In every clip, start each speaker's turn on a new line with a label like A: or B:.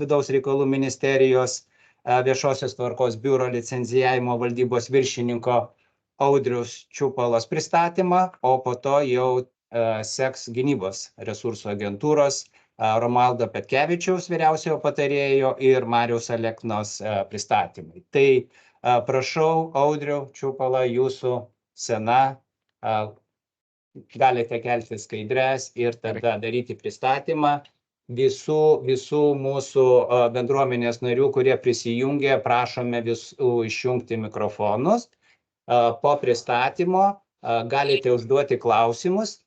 A: vidaus reikalų ministerijos viešosios tvarkos biuro licenzijavimo valdybos viršininko Audriaus Čiupalos pristatymą, o po to jau seks gynybos resursų agentūros Romaldo Petkevičiaus vyriausiojo patarėjo ir Mariaus Aleknos pristatymai. Tai prašau, Audriau Čiupala, jūsų scena. Galite kelti skaidres ir tada daryti pristatymą. Visų mūsų bendruomenės narių, kurie prisijungė, prašome visų išjungti mikrofonus. Po pristatymo galite užduoti klausimus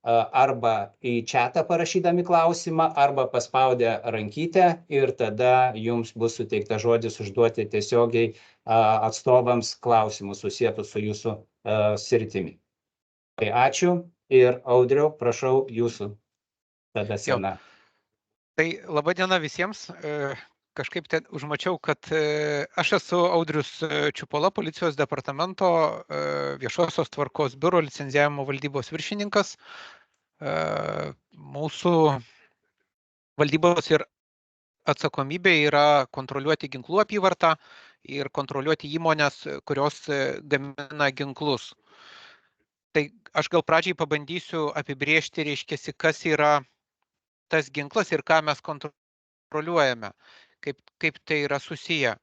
A: arba į chatą parašydami klausimą, arba paspaudę rankytę ir tada jums bus suteikta žodis užduoti tiesiogiai atstovams klausimus susietus su jūsų sritimi. Tai ačiū ir Audriau, prašau jūsų tada scena.
B: Tai laba diena visiems. Kažkaip užmačiau, kad aš esu Audrius Čiupola, policijos departamento viešosios tvarkos biuro licenzijavimo valdybos viršininkas. Mūsų valdybos ir atsakomybė yra kontroliuoti ginklų apyvartą ir kontroliuoti įmonės, kurios gamina ginklus. Tai aš gal pradžiai pabandysiu apibrėžti, reiškiasi, kas yra tas ginklas ir ką mes kontroliuojame, kaip tai yra susiję.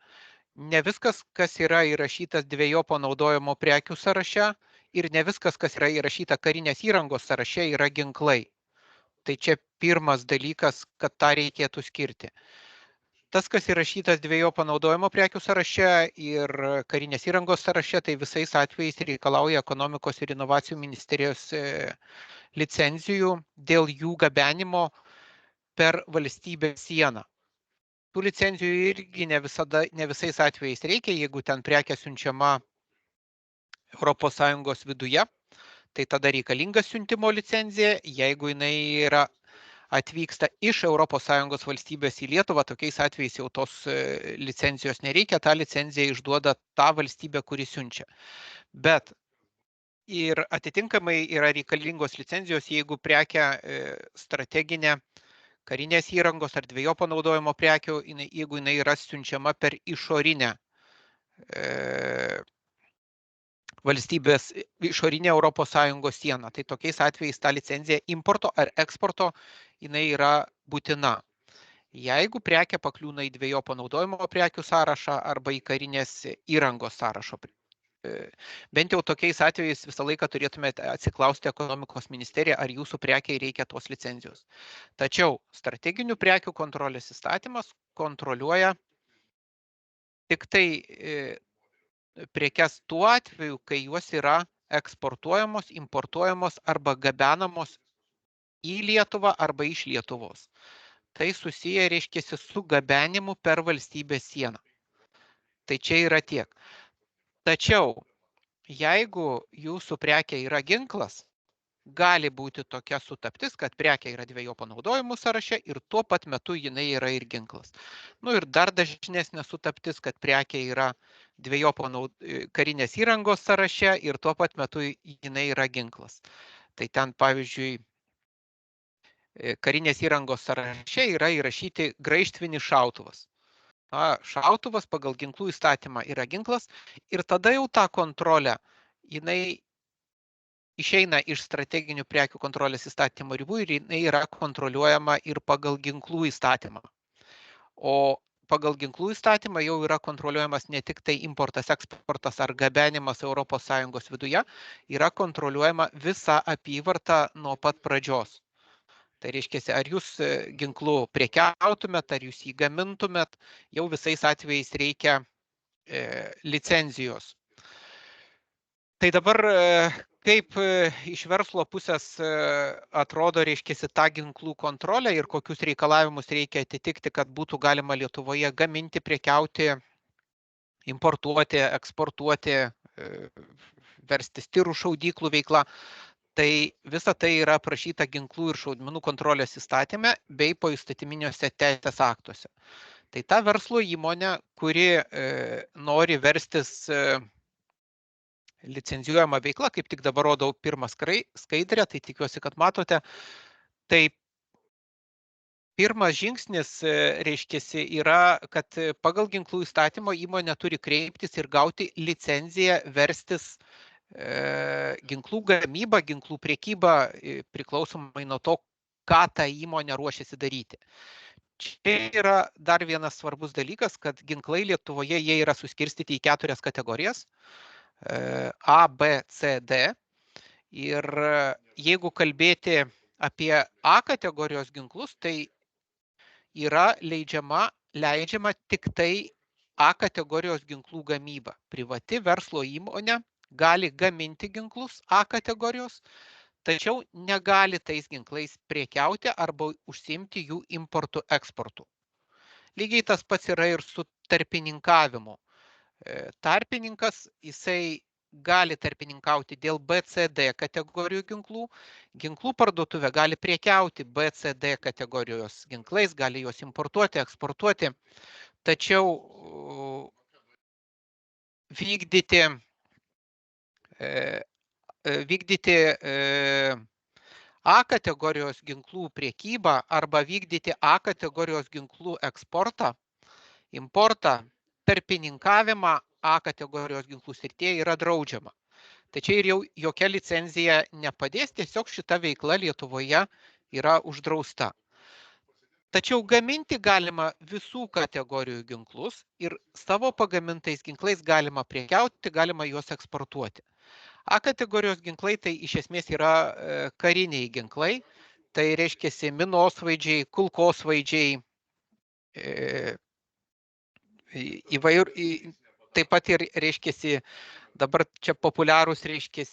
B: Ne viskas, kas yra įrašytas dvejopo naudojimo prekių sąraše ir ne viskas, kas yra įrašyta karinės įrangos sąraše, yra ginklai. Tai čia pirmas dalykas, kad tą reikėtų skirti. Tas, kas įrašytas dvejopo naudojimo prekių sąraše ir karinės įrangos sąraše, tai visais atvejais reikalauja ekonomikos ir inovacijų ministerijos licenzijų dėl jų gabenimo per valstybės sieną. Tų licenzijų irgi ne visais atvejais reikia, jeigu ten prekė siunčiama ES viduje, tai tada reikalinga siuntimo licenzija, jeigu jinai atvyksta iš ES valstybės į Lietuvą, tokiais atvejais jau tos licenzijos nereikia, tą licenciją išduoda ta valstybė, kuri siunčia. Bet ir atitinkamai yra reikalingos licenzijos, jeigu prekia strateginė karinės įrangos ar dvejopo naudojimo prekių, jeigu jinai yra siunčiama per išorinę valstybės išorinė ES siena. Tai tokiais atvejais ta licenzija importo ar eksporto jinai yra būtina. Jeigu prekė pakliūna į dvejopo naudojimo prekių sąrašą arba į karinės įrangos sąrašo. Bent jau tokiais atvejais visą laiką turėtumėte atsiklausti ekonomikos ministeriją, ar jūsų prekiai reikia tos licenzijos. Tačiau strateginių prekių kontrolės įstatymas kontroliuoja tik tai prekes tuo atveju, kai juos yra eksportuojamos, importuojamos arba gabenamos į Lietuvą arba iš Lietuvos. Tai susiję, reiškiasi, su gabenimu per valstybės sieną. Tai čia yra tiek. Tačiau, jeigu jūsų prekė yra ginklas, gali būti tokia sutaptis, kad prekė yra dvejopo naudojimų sąraše ir tuo pat metu jinai yra ir ginklas. Ir dar dažnesnė sutaptis, kad prekė yra dvejopo karinės įrangos sąraše ir tuo pat metu jinai yra ginklas. Tai ten, pavyzdžiui, karinės įrangos sąraše yra įrašyti graižtvinis šautuvas. Šautuvas pagal ginklų įstatymą yra ginklas ir tada jau tą kontrolę jinai išeina iš strateginių prekių kontrolės įstatymo ribų ir jinai yra kontroliuojama ir pagal ginklų įstatymą. O pagal ginklų įstatymą jau yra kontroliuojamas ne tik tai importas, eksportas ar gabenimas ES viduje, yra kontroliuojama visa apyvarta nuo pat pradžios. Tai reiškia, ar jūs ginklų prekiautumėt, ar jūs jį gamintumėt, jau visais atvejais reikia licenzijos. Tai dabar kaip iš verslo pusės atrodo, reiškia, ta ginklų kontrolė ir kokius reikalavimus reikia atitikti, kad būtų galima Lietuvoje gaminti, prekiauti, importuoti, eksportuoti, verstis tirų šaudyklų veikla. Tai visa tai yra aprašyta ginklų ir šaudmenų kontrolės įstatyme bei poįstatyminiuose teisės aktuose. Tai ta verslo įmonė, kuri nori verstis licenzijuojama veikla, kaip tik dabar rodau pirmą skaidrę, tai tikiuosi, kad matote, tai Pirmas žingsnis, reiškiasi, yra, kad pagal ginklų įstatymo įmonė turi kreiptis ir gauti licenciją verstis ginklų gamybą, ginklų priekybą, priklausomai nuo to, ką ta įmonė ruošiasi daryti. Čia yra dar vienas svarbus dalykas, kad ginklai Lietuvoje jie yra suskirstyti į 4 kategorijas A, B, C, D. Ir jeigu kalbėti apie A kategorijos ginklus, tai yra leidžiama tik tai A kategorijos ginklų gamyba. Privati verslo įmonė gali gaminti ginklus A kategorijos, tačiau negali tais ginklais prekiauti arba užsiimti jų importu eksportu. Lygiai tas pats yra ir su tarpininkavimu. Tarpininkas, jisai gali tarpininkauti dėl BCD kategorijų ginklų. Ginklų parduotuvė gali prekiauti BCD kategorijos ginklais, gali juos importuoti, eksportuoti, tačiau vykdyti A kategorijos ginklų priekybą arba vykdyti A kategorijos ginklų eksportą, importą, tarpininkavimą A kategorijos ginklų srityje yra draudžiama. Tačiau ir jau jokia licenzija nepadės, tiesiog šita veikla Lietuvoje yra uždrausta. Tačiau gaminti galima visų kategorijų ginklus ir savo pagamintais ginklais galima prekiauti, galima juos eksportuoti. A kategorijos ginklai tai iš esmės yra kariniai ginklai, tai reiškia minosvaidžiai, kulkosvaidžiai, taip pat ir reiškia dabar čia populiarūs reiškia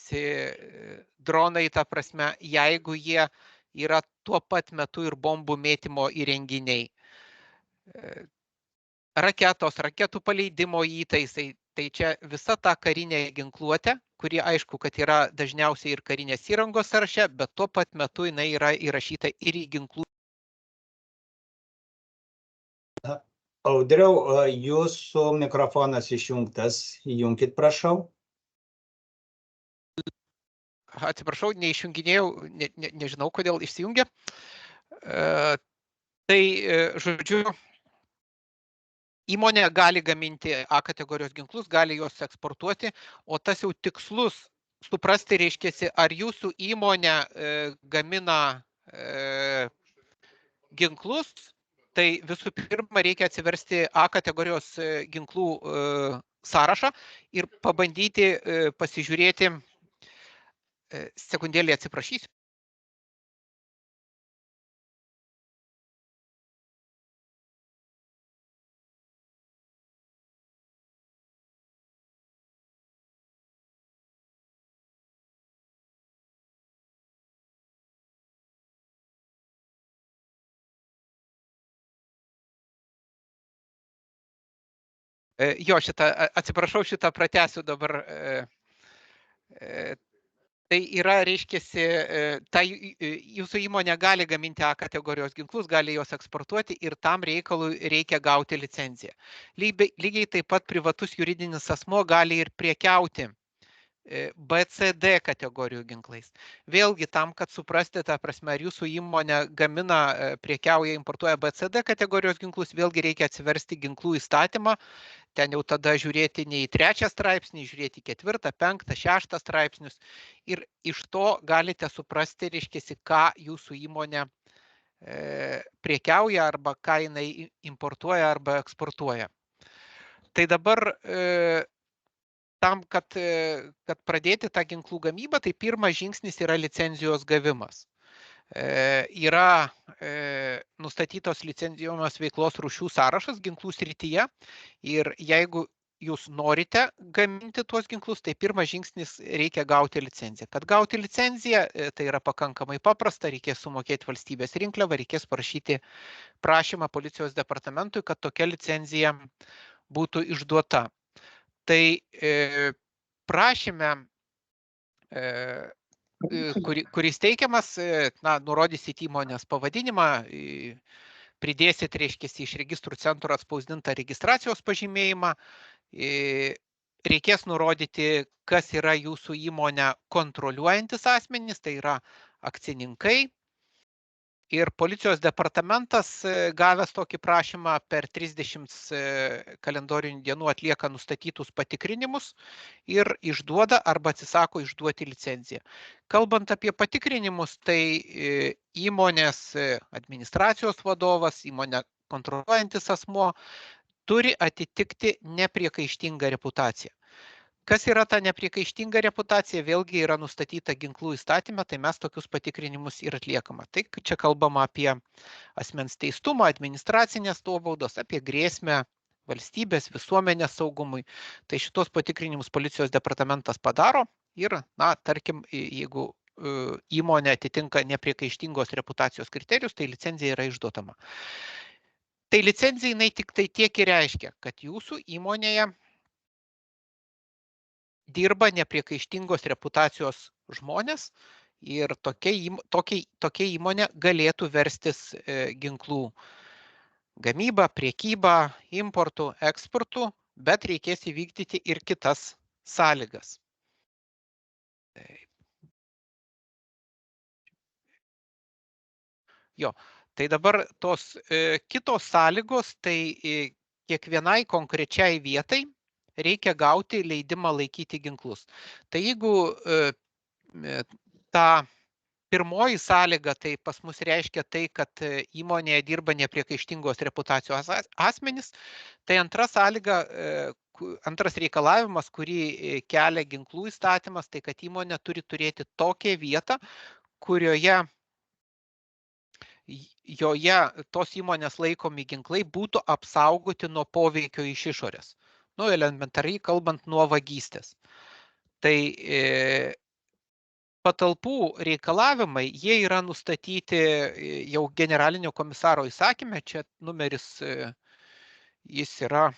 B: dronai, ta prasme, jeigu jie yra tuo pat metu ir bombų mėtymo įrenginiai. Raketos, raketų paleidimo įtaisai, tai čia visa ta karinė ginkluotė, kuri aišku, kad yra dažniausiai ir karinės įrangos sąraše, bet tuo pat metu jinai yra įrašyta ir į ginklų.
A: Audriau, jūsų mikrofonas išjungtas. Įjunkit, prašau.
B: Atsiprašau, neišjunginėjau, nežinau, kodėl išsijungė. Tai, žodžiu, įmonė gali gaminti A kategorijos ginklus, gali juos eksportuoti, o tas jau tikslus suprasti reiškia, ar jūsų įmonė gamina ginklus, tai visų pirma reikia atsiversti A kategorijos ginklų sąrašą ir pabandyti pasižiūrėti, sekundėlį atsiprašysiu. Jo, atsiprašau, šitą pratęsiu dabar. Tai yra, reiškia, jūsų įmonė gali gaminti A kategorijos ginklus, gali juos eksportuoti ir tam reikalui reikia gauti licenciją. Lygiai taip pat privatus juridinis asmuo gali ir prekiauti BCD kategorijų ginklais. Vėlgi tam, kad suprasti, ta prasme, ar jūsų įmonė gamina, prekiauja, importuoja BCD kategorijos ginklus, vėlgi reikia atsiversti ginklų įstatymą, ten jau tada žiūrėti ne į 3 straipsnį, žiūrėti į 4, 5, 6 straipsnius ir iš to galite suprasti, reiškia, ką jūsų įmonė prekiauja arba ką jinai importuoja arba eksportuoja. Tai dabar tam, kad pradėti tą ginklų gamybą, tai pirmas žingsnis yra licenzijos gavimas. Yra nustatytos licencijos veiklos rūšių sąrašas ginklų srityje ir jeigu jūs norite gaminti tuos ginklus, tai pirmas žingsnis reikia gauti licenciją. Kad gauti licenciją, tai yra pakankamai paprasta, reikės sumokėti valstybės rinkliavą, reikės parašyti prašymą policijos departamentui, kad tokia licencija būtų išduota. Tai prašyme, kuris teikiamas, nurodysit įmonės pavadinimą, pridėsit, reiškia, iš registrų centro atspausdintą registracijos pažymėjimą, reikės nurodyti, kas yra jūsų įmonę kontroliuojantis asmenys, tai yra akcininkai, Ir policijos departamentas, gavęs tokį prašymą, per 30 kalendorinių dienų atlieka nustatytus patikrinimus ir išduoda arba atsisako išduoti licenciją. Kalbant apie patikrinimus, tai įmonės administracijos vadovas, įmonę kontroliuojantis asmuo turi atitikti nepriekaištingą reputaciją. Kas yra ta nepriekaištinga reputacija, vėlgi yra nustatyta ginklų įstatyme, tai mes tokius patikrinimus ir atliekama. Tai čia kalbama apie asmens teistumą, administracinės nuobaudos, apie grėsmę valstybės, visuomenės saugumui. Tai šitos patikrinimus policijos departamentas padaro ir, tarkim, jeigu įmonė atitinka nepriekaištingos reputacijos kriterijus, tai licenzija yra išduodama. Tai licenzija jinai tik tai tiek ir reiškia, kad jūsų įmonėje dirba nepriekaištingos reputacijos žmonės ir tokia įmonė galėtų verstis ginklų gamybą, priekybą, importų, eksportų, bet reikės įvykdyti ir kitas sąlygas. Tai dabar tos kitos sąlygos, tai kiekvienai konkrečiai vietai reikia gauti leidimą laikyti ginklus. Tai jeigu ta pirmoji sąlyga, tai pas mus reiškia tai, kad įmonėje dirba nepriekaištingos reputacijos asmenys, tai antra sąlyga, antras reikalavimas, kurį kelia ginklų įstatymas, tai kad įmonė turi turėti tokią vietą, kurioje tos įmonės laikomi ginklai būtų apsaugoti nuo poveikio iš išorės. Elementariai kalbant, nuo vagystės. Tai patalpų reikalavimai, jie yra nustatyti jau generalinio komisaro įsakyme, čia numeris, jis yra,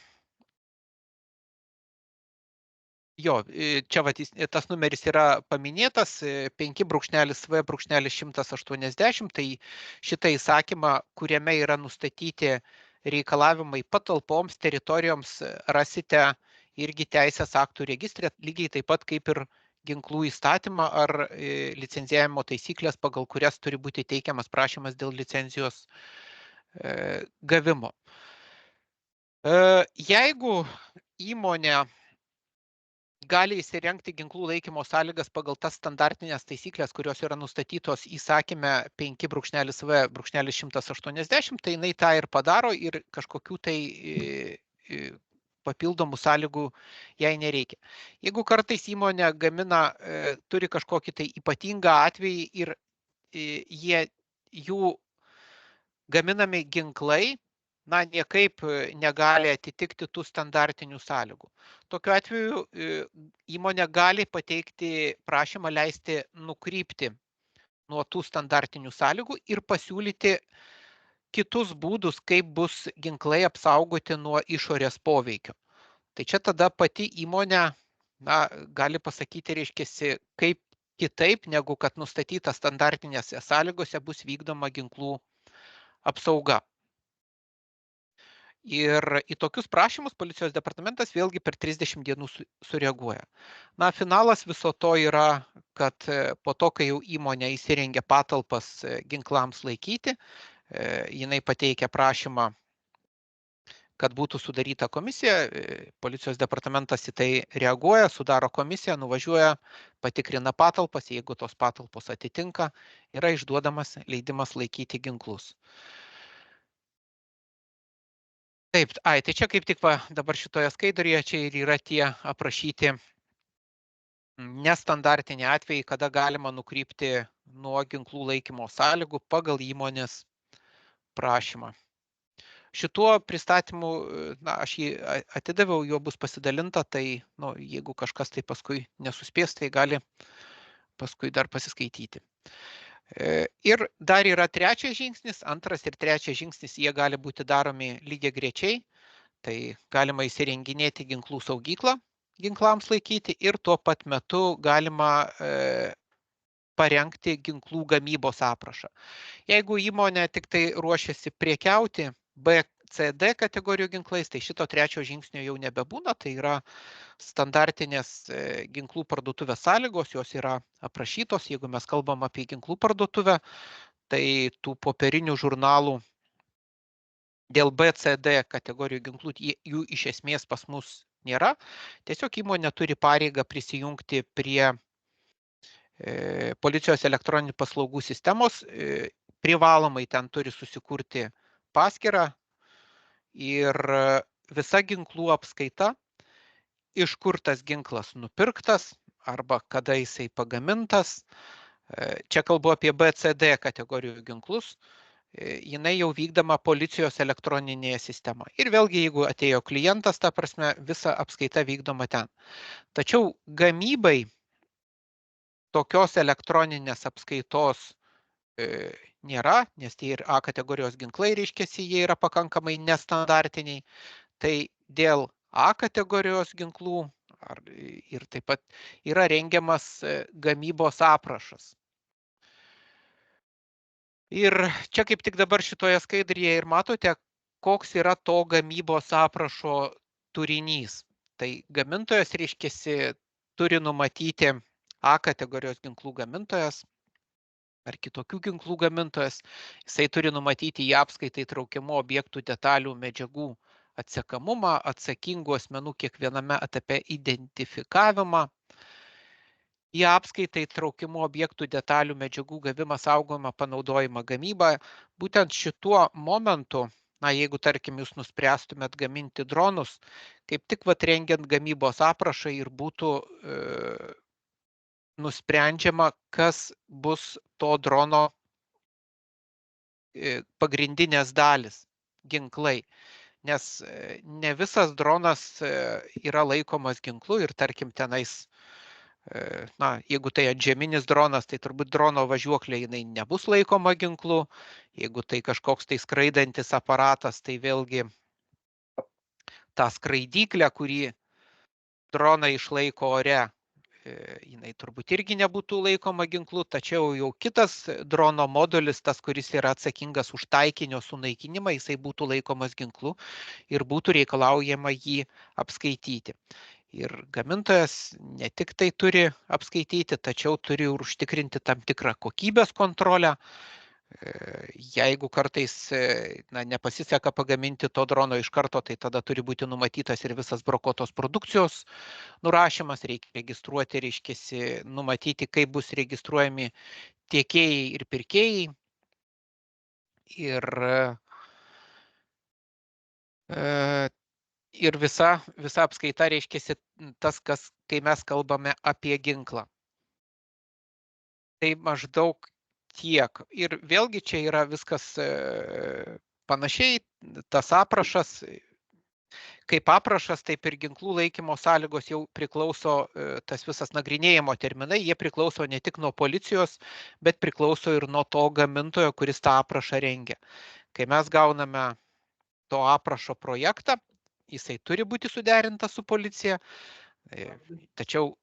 B: čia tas numeris yra paminėtas 5/V/180, tai šitą įsakymą, kuriame yra nustatyti reikalavimai patalpoms, teritorijoms, rasite irgi teisės aktų registre, lygiai taip pat kaip ir ginklų įstatymą ar licencijavimo taisyklės, pagal kurias turi būti teikiamas prašymas dėl licencijos gavimo. Jeigu įmonė gali įsirengti ginklų laikymo sąlygas pagal tas standartinės taisyklės, kurios yra nustatytos įsakyme 5/V/180, tai jinai tą ir padaro ir kažkokių tai papildomų sąlygų jai nereikia. Jeigu kartais įmonė turi kažkokį tai ypatingą atvejį ir jų gaminami ginklai, niekaip negali atitikti tų standartinių sąlygų. Tokiu atveju įmonė gali pateikti prašymą leisti nukrypti nuo tų standartinių sąlygų ir pasiūlyti kitus būdus, kaip bus ginklai apsaugoti nuo išorės poveikio. Tai čia tada pati įmonė gali pasakyti, reiškiasi, kaip kitaip, negu kad nustatyta standartinėse sąlygose bus vykdoma ginklų apsauga. Ir į tokius prašymus policijos departamentas vėlgi per 30 dienų sureaguoja. Finalas viso to yra, kad po to, kai jau įmonė įsirengia patalpas ginklams laikyti, jinai pateikia prašymą, kad būtų sudaryta komisija, policijos departamentas į tai reaguoja, sudaro komisiją, nuvažiuoja, patikrina patalpas, jeigu tos patalpos atitinka, yra išduodamas leidimas laikyti ginklus. Taip, tai čia kaip tik dabar šitoje skaidrėje čia ir yra tie aprašyti nestandartiniai atvejai, kada galima nukrypti nuo ginklų laikymo sąlygų pagal įmonės prašymą. Šituo pristatymu, aš jį atidaviau, jo bus pasidalinta, tai jeigu kažkas tai paskui nesuspės, tai gali paskui dar pasiskaityti. Ir dar yra trečias žingsnis, antras ir trečias žingsnis, jie gali būti daromi lygiagrečiai, tai galima įsirenginėti ginklų saugyklą ginklams laikyti ir tuo pat metu galima parengti ginklų gamybos aprašą. Jeigu įmonė tik tai ruošiasi prekiauti B, C, D kategorijų ginklais, tai šito trečio žingsnio jau nebebūna, tai yra standartinės ginklų parduotuvės sąlygos, jos yra aprašytos, jeigu mes kalbam apie ginklų parduotuvę, tai tų popierinių žurnalų dėl B, C, D kategorijų ginklų, jų iš esmės pas mus nėra. Tiesiog įmonė turi pareigą prisijungti prie policijos elektroninių paslaugų sistemos, privalomai ten turi susikurti paskyrą ir visa ginklų apskaita, iš kur tas ginklas nupirktas arba kada jisai pagamintas. Čia kalbu apie B, C, D kategorijų ginklus, jinai jau vykdoma policijos elektroninėje sistemoje. Ir vėlgi, jeigu atėjo klientas, ta prasme, visa apskaita vykdoma ten. Tačiau gamybai tokios elektroninės apskaitos nėra, nes tie ir A kategorijos ginklai, reiškiasi, jie yra pakankamai nestandartiniai. Tai dėl A kategorijos ginklų ir taip pat yra rengiamas gamybos aprašas. Ir čia kaip tik dabar šitoje skaidrėje ir matote, koks yra to gamybos aprašo turinys. Tai gamintojas, reiškiasi, turi numatyti A kategorijos ginklų gamintojas ar kitokių ginklų gamintojas, jisai turi numatyti į apskaitą įtraukiamų objektų detalių medžiagų atsekamumą, atsakingų asmenų kiekviename etape identifikavimą, į apskaitą įtraukiamų objektų detalių medžiagų gavimą, saugojimą, panaudojimą, gamybą. Būtent šituo momentu, jeigu tarkim jūs nuspręstumėt gaminti dronus, kaip tik rengiant gamybos aprašą ir būtų nusprendžiama, kas bus to drono pagrindinės dalis, ginklai. Nes ne visas dronas yra laikomas ginklu ir tarkim tenais, jeigu tai antžeminis dronas, tai turbūt drono važiuoklė jinai nebus laikoma ginklu. Jeigu tai kažkoks tai skraidantis aparatas, tai vėlgi tą skraidyklę, kurį droną išlaiko ore, jinai turbūt irgi nebūtų laikoma ginklu, tačiau jau kitas drono modulis, tas, kuris yra atsakingas už taikinio sunaikinimą, jisai būtų laikomas ginklu ir būtų reikalaujama jį apskaityti. Ir gamintojas ne tik tai turi apskaityti, tačiau turi ir užtikrinti tam tikrą kokybės kontrolę. Jeigu kartais nepasiseka pagaminti to drono iš karto, tai tada turi būti numatytas ir visas brokuotos produkcijos nurašymas, reikia registruoti, reiškiasi, numatyti, kaip bus registruojami tiekėjai ir pirkėjai. Ir visa apskaita, reiškiasi, tas, kai mes kalbame apie ginklą. Tai maždaug tiek. Ir vėlgi čia yra viskas panašiai, tas aprašas, kaip aprašas, taip ir ginklų laikymo sąlygos jau priklauso, tas visas nagrinėjimo terminai, jie priklauso ne tik nuo policijos, bet priklauso ir nuo to gamintojo, kuris tą aprašą rengia. Kai mes gauname to aprašo projektą, jisai turi būti suderintas su policija, tačiau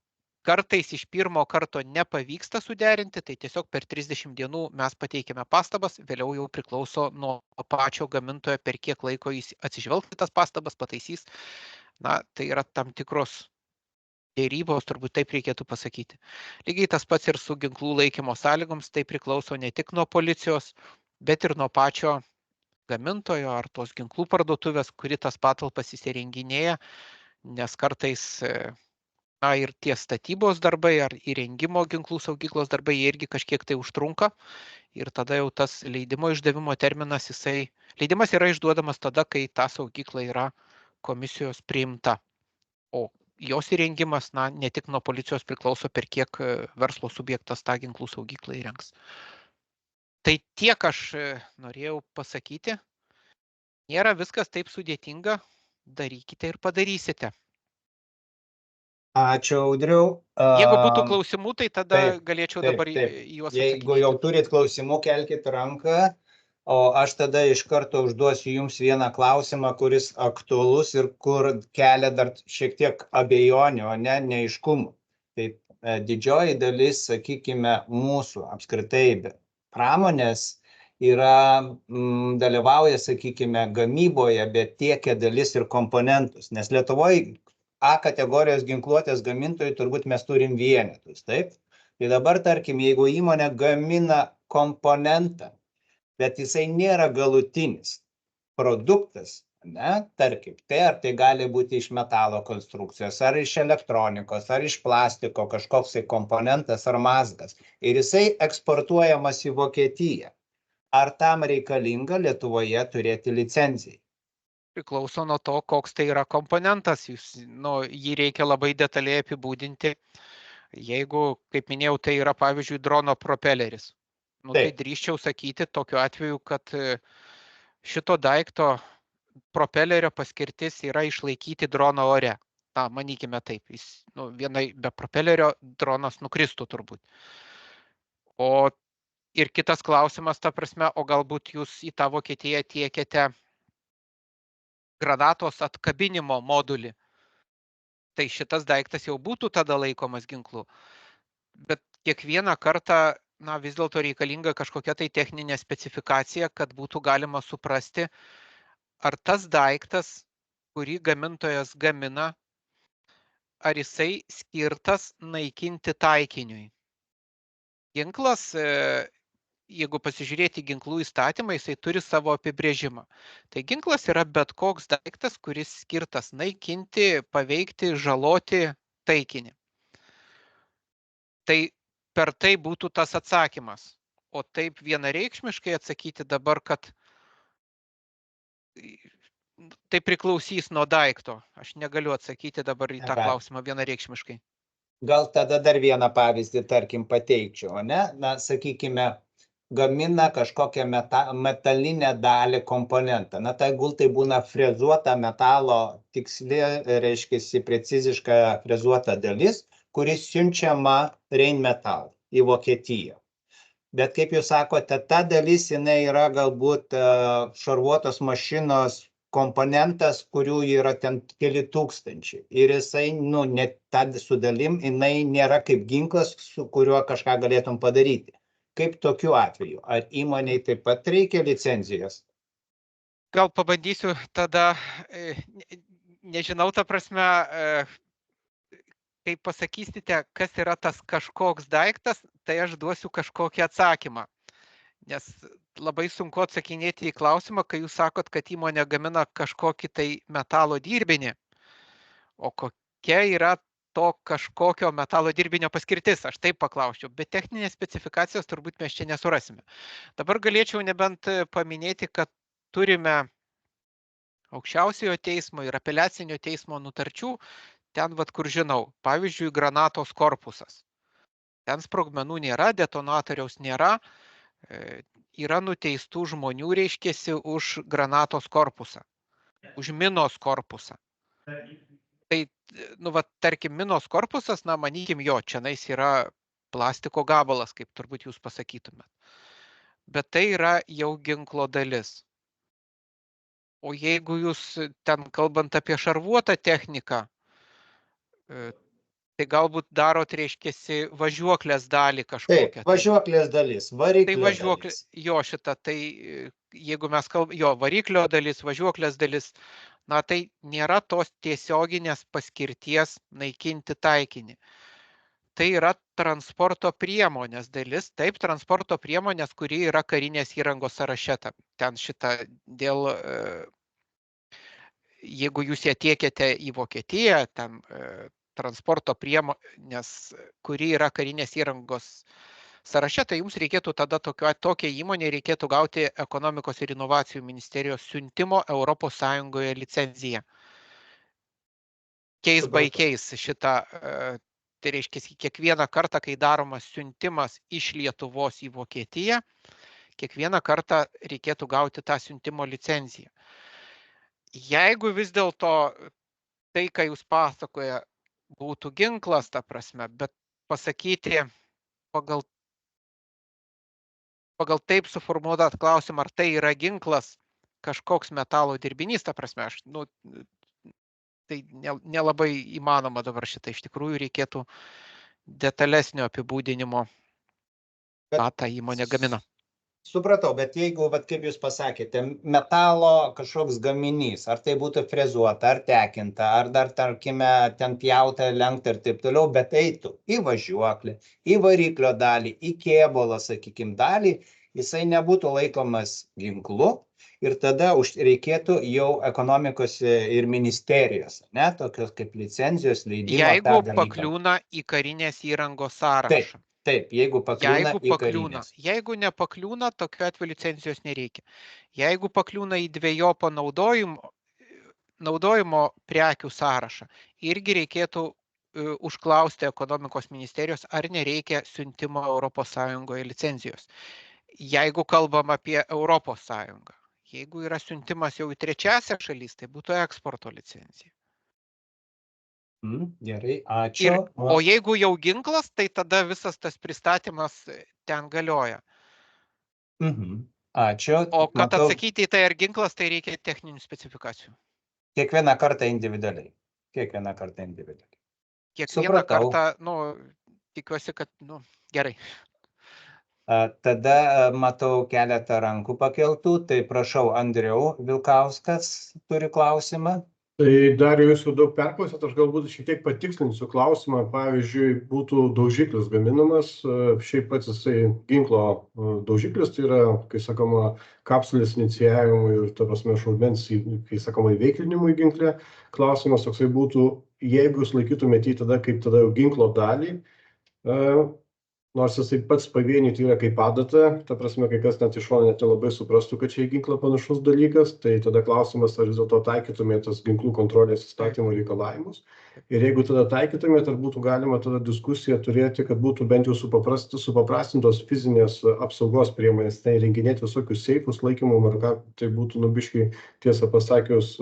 B: kartais iš pirmo karto nepavyksta suderinti, tai tiesiog per 30 dienų mes pateikėme pastabas, vėliau jau priklauso nuo pačio gamintojo, per kiek laiko jis atsižvelgs į tas pastabas, pataisys. Tai yra tam tikros dėrybos, turbūt taip reikėtų pasakyti. Lygiai tas pats ir su ginklų laikymo sąlygoms, tai priklauso ne tik nuo policijos, bet ir nuo pačio gamintojo ar tos ginklų parduotuvės, kuri tas patalpas įsirenginėja, nes kartais ir tie statybos darbai ar įrengimo ginklų saugyklos darbai, jie irgi kažkiek tai užtrunka ir tada jau tas leidimo išdavimo terminas, leidimas yra išduodamas tada, kai ta saugykla yra komisijos priimta, o jos įrengimas, ne tik nuo policijos priklauso, per kiek verslo subjektas tą ginklų saugyklą įrengs. Tai tiek aš norėjau pasakyti, nėra viskas taip sudėtinga, darykite ir padarysite.
A: Ačiū, Audriau.
B: Jeigu būtų klausimų, tai tada galėčiau dabar juos atsakyti.
A: Jeigu jau turit klausimų, kelkit ranką, o aš tada iš karto užduosiu jums vieną klausimą, kuris aktualus ir kur kelia dar šiek tiek abejonių, neaiškumų. Tai didžioji dalis, sakykime, mūsų apskritai pramonės dalyvauja, sakykime, gamyboje, bet tiekia dalis ir komponentus, nes Lietuvoje A kategorijos ginkluotės gamintojų turbūt mes turim vienetus, taip? Tai dabar, tarkim, jeigu įmonė gamina komponentą, bet jisai nėra galutinis produktas, ne, tarkim, ar tai gali būti iš metalo konstrukcijos, ar iš elektronikos, ar iš plastiko kažkoks komponentas ar mazgas. Ir jisai eksportuojamas į Vokietiją. Ar tam reikalinga Lietuvoje turėti licenciją?
B: Priklauso nuo to, koks tai yra komponentas. Jį reikia labai detaliai apibūdinti. Jeigu, kaip minėjau, tai yra, pavyzdžiui, drono propeleris. Tai drįsčiau sakyti tokiu atveju, kad šito daikto propelerio paskirtis yra išlaikyti droną ore. Na, manykime taip, vienai be propelerio dronas nukristų turbūt. Ir kitas klausimas, ta prasme, o galbūt jūs į tą Vokietiją tiekiate granatos atkabinimo modulį. Tai šitas daiktas jau būtų tada laikomas ginklu. Bet kiekvieną kartą, vis dėlto reikalinga kažkokia tai techninė specifikacija, kad būtų galima suprasti, ar tas daiktas, kurį gamintojas gamina, ar jisai skirtas naikinti taikiniui. Ginklas, jeigu pasižiūrėti ginklų įstatymą, jisai turi savo apibrėžimą. Tai ginklas yra bet koks daiktas, kuris skirtas naikinti, paveikti, žaloti taikinį. Tai per tai būtų tas atsakymas. O taip vienareikšmiškai atsakyti dabar, kad tai priklausys nuo daikto. Aš negaliu atsakyti dabar į tą klausimą vienareikšmiškai.
A: Gal tada dar vieną pavyzdį, tarkim, pateikčiau, ne? Na, sakykime, gamina kažkokią metalinę dalį komponentą. Na, tai būna frezuota metalo tiksli, reiškia, preciziška frezuota dalis, kuris siunčiama Rheinmetall į Vokietiją. Bet kaip jūs sakote, ta dalis jinai yra galbūt šarvuotos mašinos komponentas, kurių yra ten keli tūkstančiai. Ir jisai, net ta su dalim, jinai nėra kaip ginklas, su kuriuo kažką galėtum padaryti. Kaip tokiu atveju? Ar įmoniai taip pat reikia licenzijos?
B: Gal pabandysiu tada, nežinau, ta prasme, kai pasakysite, kas yra tas kažkoks daiktas, tai aš duosiu kažkokį atsakymą. Nes labai sunku atsakinėti į klausimą, kai jūs sakot, kad įmonė gamina kažkokį tai metalo dirbinį. O kokia yra to kažkokio metalo dirbinio paskirtis, aš taip paklausčiau, bet techninės specifikacijos turbūt mes čia nesurasime. Dabar galėčiau nebent paminėti, kad turime aukščiausiojo teismo ir apeliacinio teismo nutarčių, ten, kur žinau, pavyzdžiui, granatos korpusas. Ten sprogmenų nėra, detonatoriaus nėra, yra nuteistų žmonių, reiškiasi, už granatos korpusą, už minos korpusą. Tai, tarkim, minos korpusas, manykim jo, čianais yra plastiko gabalas, kaip turbūt jūs pasakytumėt. Bet tai yra jau ginklo dalis. O jeigu jūs ten kalbant apie šarvuotą techniką, tai galbūt darot, reiškiasi, važiuoklės dalį kažkokią.
A: Taip, važiuoklės dalis, variklio dalis.
B: Jo šitą, tai jeigu mes kalbame, jo variklio dalis, važiuoklės dalis, tai nėra tos tiesioginės paskirties naikinti taikinį. Tai yra transporto priemonės dalis, taip, transporto priemonės, kuri yra karinės įrangos sąraše. Ten šitą dėl, jeigu jūs ją tiekiate į Vokietiją, ten transporto priemonės, kuri yra karinės įrangos sąraše, tai jums reikėtų tada tokią įmonę reikėtų gauti ekonomikos ir inovacijų ministerijos siuntimo ES licenciją. Case by case šitą, tai reiškia, kiekvieną kartą, kai daromas siuntimas iš Lietuvos į Vokietiją, kiekvieną kartą reikėtų gauti tą siuntimo licenciją. Jeigu vis dėlto tai, ką jūs pasakoja, būtų ginklas, ta prasme, bet pasakyti pagal taip suformuotą klausimą, ar tai yra ginklas, kažkoks metalo dirbinys, ta prasme, tai nelabai įmanoma dabar šitą, iš tikrųjų reikėtų detalesnio apibūdinimo, ką ta įmonė gamina.
A: Supratau, bet jeigu, kaip jūs pasakėte, metalo kažkoks gaminys, ar tai būtų frezuota, ar tekinta, ar dar, tarkime, ten pjauta, lenkta ir taip toliau, bet eitų į važiuoklę, į variklio dalį, į kėbulą, sakykime, dalį, jisai nebūtų laikomas ginklu ir tada reikėtų jau ekonomikos ir ministerijos, ne, tokios kaip licenzijos, leidimo.
B: Jeigu pakliūna į karinės įrangos sąrašą.
A: Taip, jeigu pakliūna į karinės.
B: Jeigu nepakliūna, tokiu atveju licencijos nereikia. Jeigu pakliūna į dvejopo naudojimo prekių sąrašą, irgi reikėtų užklausti ekonomikos ministerijos, ar nereikia siuntimo ES licencijos. Jeigu kalbam apie ES, jeigu yra siuntimas jau į trečiąsią šalis, tai būtų eksporto licencija.
A: Gerai, ačiū.
B: O jeigu jau ginklas, tai tada visas tas pristatymas ten galioja.
A: Ačiū.
B: O kad atsakyti į tai, ar ginklas, tai reikia techninių specifikacijų.
A: Kiekvieną kartą individualiai. Kiekvieną
B: kartą, tikiuosi, kad, gerai.
A: Tada matau keletą rankų pakeltų, tai prašau, Andriau Vilkauskas turi klausimą.
C: Tai dar jūs jau daug perklausėt, aš galbūt šiek tiek patikslinsiu klausimą. Pavyzdžiui, būtų daužiklis gaminamas, šiaip pats jisai ginklo daužiklis, tai yra, kai sakoma, kapsulės inicijavimui ir, ta prasme, šaudmens, kai sakoma, įveiklinimui ginkle. Klausimas toksai būtų, jeigu jūs laikytumėte jį tada kaip tada jau ginklo dalį, nors jisai pats pavieniui tai yra kaip adata, ta prasme, kai kas net iš šono net nelabai suprastų, kad čia į ginklą panašus dalykas, tai tada klausimas, ar vis dėlto taikytumėte tas ginklų kontrolės įstatymo reikalavimus. Ir jeigu tada taikytumėte, ar būtų galima tada diskusiją turėti, kad būtų bent jau supaprastintos fizinės apsaugos priemonės, tai renginėti visokius seifus, laikymų, ar ką, tai būtų nubiškai, tiesą pasakius,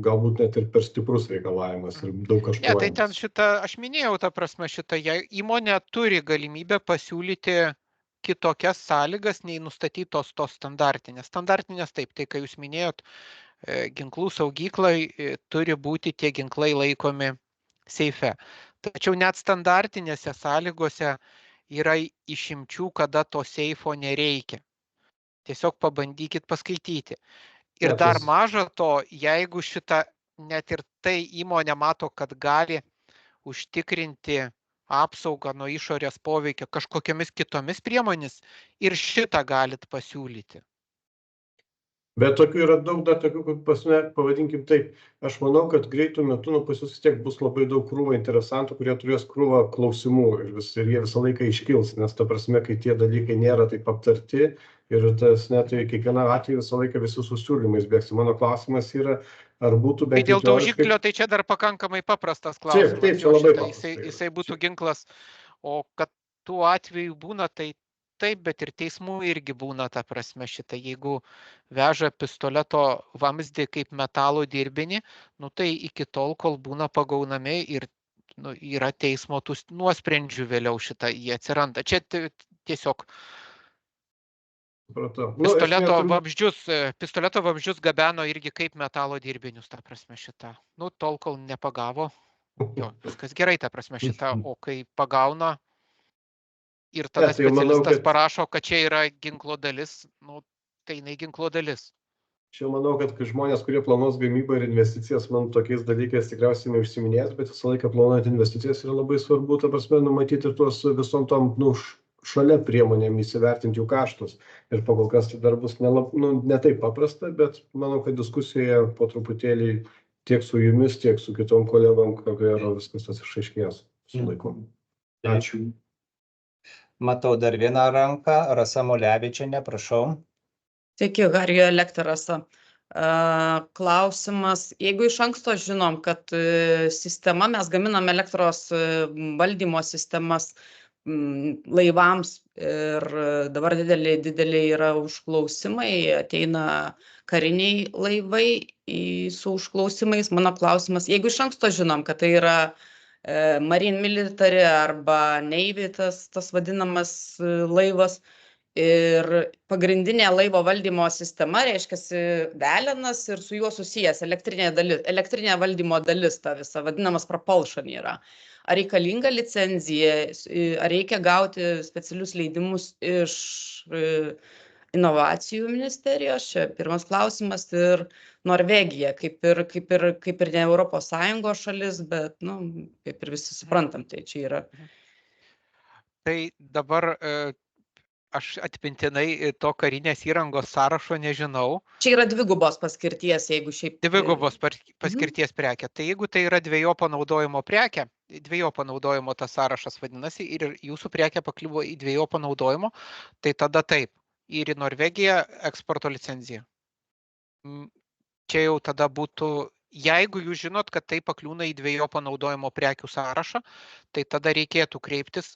C: galbūt net ir per stiprus reikalavimas ir daug kažko.
B: Ne, tai ten aš minėjau, ta prasme, įmonė turi galimybę pasiūlyti kitokias sąlygas, nei nustatytos tos standartinės. Standartinės taip, tai kai jūs minėjot, ginklų saugyklai turi būti tie ginklai laikomi seife. Tačiau net standartinėse sąlygose yra išimčių, kada to seifo nereikia. Tiesiog pabandykit paskaityti. Ir dar maža to, jeigu net ir tai įmonė mato, kad gali užtikrinti apsaugą nuo išorės poveikio kažkokiamis kitomis priemonės, ir šitą galit pasiūlyti.
C: Bet tokių yra daug, dar tokių, pavadinkim taip, aš manau, kad greitų metų pas jūs vis tiek bus labai daug krūva interesantų, kurie turės krūvą klausimų ir jie visą laiką iškils, nes ta prasme, kai tie dalykai nėra taip aptarti ir tas net kiekvieną atveju visą laiką visi su siūlymais bėgs. Mano klausimas yra, ar būtų bent
B: jau... Tai dėl daužiklio, tai čia dar pakankamai paprastas klausimas.
C: Taip, čia labai paprastas.
B: Jisai būtų ginklas, o kad tų atvejų būna, tai taip, bet ir teismų irgi būna ta prasme jeigu veža pistoleto vamzdį kaip metalo dirbinį, tai iki tol, kol būna pagaunami ir yra teismo tų nuosprendžių vėliau jie atsiranda. Čia tiesiog pistoleto vamzdžius gabeno irgi kaip metalo dirbinius, ta prasme tol, kol nepagavo, viskas gerai, ta prasme o kai pagauna, ir tada specialistas parašo, kad čia yra ginklo dalis, tai jinai ginklo dalis.
C: Čia manau, kad žmonės, kurie planuos gamybą ir investicijas, man tokiais dalykais tikriausiai neužsiminės, bet visą laiką planuojant investicijas yra labai svarbu, ta prasme, numatyti ir tuos visom tom, šalia priemonėm įsivertinti jų kaštus. Ir po kol kas tai dar bus ne taip paprasta, bet manau, kad diskusijoje po truputėlį tiek su jumis, tiek su kitom kolegom, ko gero viskas tas išaiškės su laiku.
A: Ačiū. Matau dar vieną ranką, Rasa Mulevičienė, prašau.
D: Sveiki, Harijo Elektrasa. Klausimas, jeigu iš anksto žinom, kad sistema, mes gaminam elektros valdymo sistemas laivams ir dabar dideliai yra užklausimai, ateina kariniai laivai su užklausimais. Mano klausimas, jeigu iš anksto žinom, kad tai yra Marine Military arba Navy, tas vadinamas laivas, ir pagrindinė laivo valdymo sistema, reiškiasi velenas ir su juo susijęs elektrinė valdymo dalis, ta visa vadinamas propulsion yra. Ar reikalinga licenzija, ar reikia gauti specialius leidimus iš inovacijų ministerijos? Čia pirmas klausimas. Ir Norvegija, kaip ir ne Europos Sąjungos šalis, bet, kaip ir visi suprantam, tai čia yra.
B: Tai dabar aš atmintinai to karinės įrangos sąrašo nežinau.
D: Čia yra dvigubos paskirties, jeigu šiaip...
B: Dvigubos paskirties prekė. Tai jeigu tai yra dvejopo naudojimo prekė, dvejopo naudojimo tas sąrašas vadinasi, ir jūsų prekė pakliuvo į dvejopo naudojimo, tai tada taip. Ir į Norvegiją eksporto licenzija. Čia jau tada būtų, jeigu jūs žinot, kad tai pakliūna į dvejopo naudojimo prekių sąrašą, tai tada reikėtų kreiptis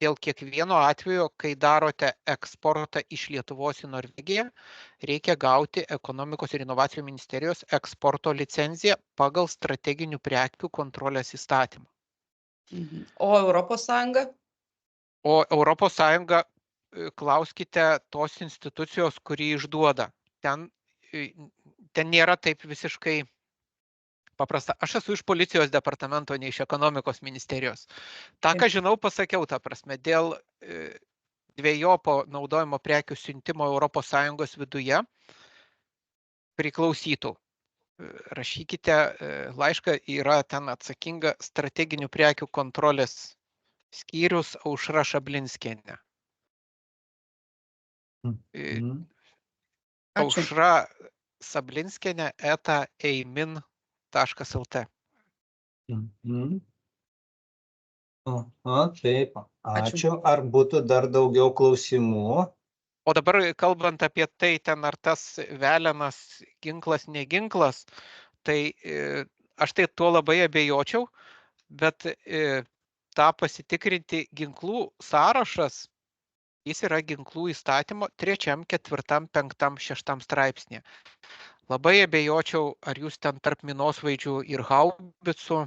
B: dėl kiekvieno atvejo, kai darote eksportą iš Lietuvos į Norvegiją, reikia gauti Ekonomikos ir inovacijų ministerijos eksporto licenciją pagal strateginių prekių kontrolės įstatymą.
D: O Europos Sąjunga?
B: O Europos Sąjunga klauskite tos institucijos, kuri išduoda. Ten nėra taip visiškai paprasta. Aš esu iš policijos departamento, ne iš ekonomikos ministerijos. Ta, ką žinau, pasakiau, ta prasme, dėl dvejopo naudojimo prekių siuntimo Europos Sąjungos viduje priklausytų. Rašykite laišką, yra ten atsakinga strateginių prekių kontrolės skyrius Aušra Šablinskienė. Aušra Šablinskienė @eimin.lt.
A: Taip, ačiū. Ar būtų dar daugiau klausimų?
B: O dabar kalbant apie tai, ten ar tas velenas ginklas, neginklas, tai aš tai tuo labai abejočiau, bet tą pasitikrinti ginklų sąrašas, jis yra ginklų įstatymo 3, 4, 5, 6 straipsnė. Labai abejočiau, ar jūs ten tarp minosvaidžių ir haubicų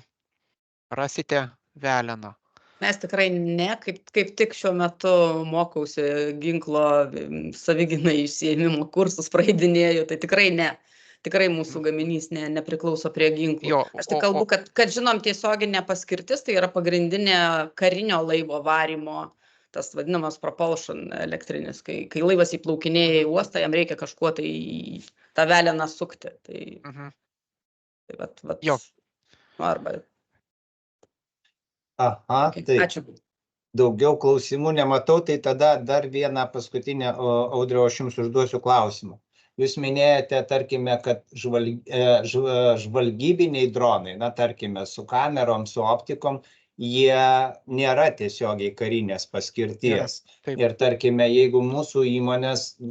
B: rasite veleną.
D: Mes tikrai ne, kaip tik šiuo metu mokausi ginklo savigynai išsiėmimo kursus praeidinėju, tai tikrai ne. Tikrai mūsų gaminys nepriklauso prie ginklų. Aš tik kalbu, kad žinom tiesioginė paskirtis, tai yra pagrindinė karinio laivo varymo, tas vadinamas propulsion elektrinis, kai laivas įplaukinėja į uostą, jam reikia kažkuo tai tą veleną sukti. Arba...
A: Tai
D: ačiū.
A: Daugiau klausimų nematau, tai tada dar vieną paskutinę, Audriau, aš jums užduosiu klausimą. Jūs minėjote, tarkime, kad žvalgybiniai dronai, tarkime, su kamerom, su optikom, jie nėra tiesiogiai karinės paskirties. Ir tarkime, jeigu mūsų įmonės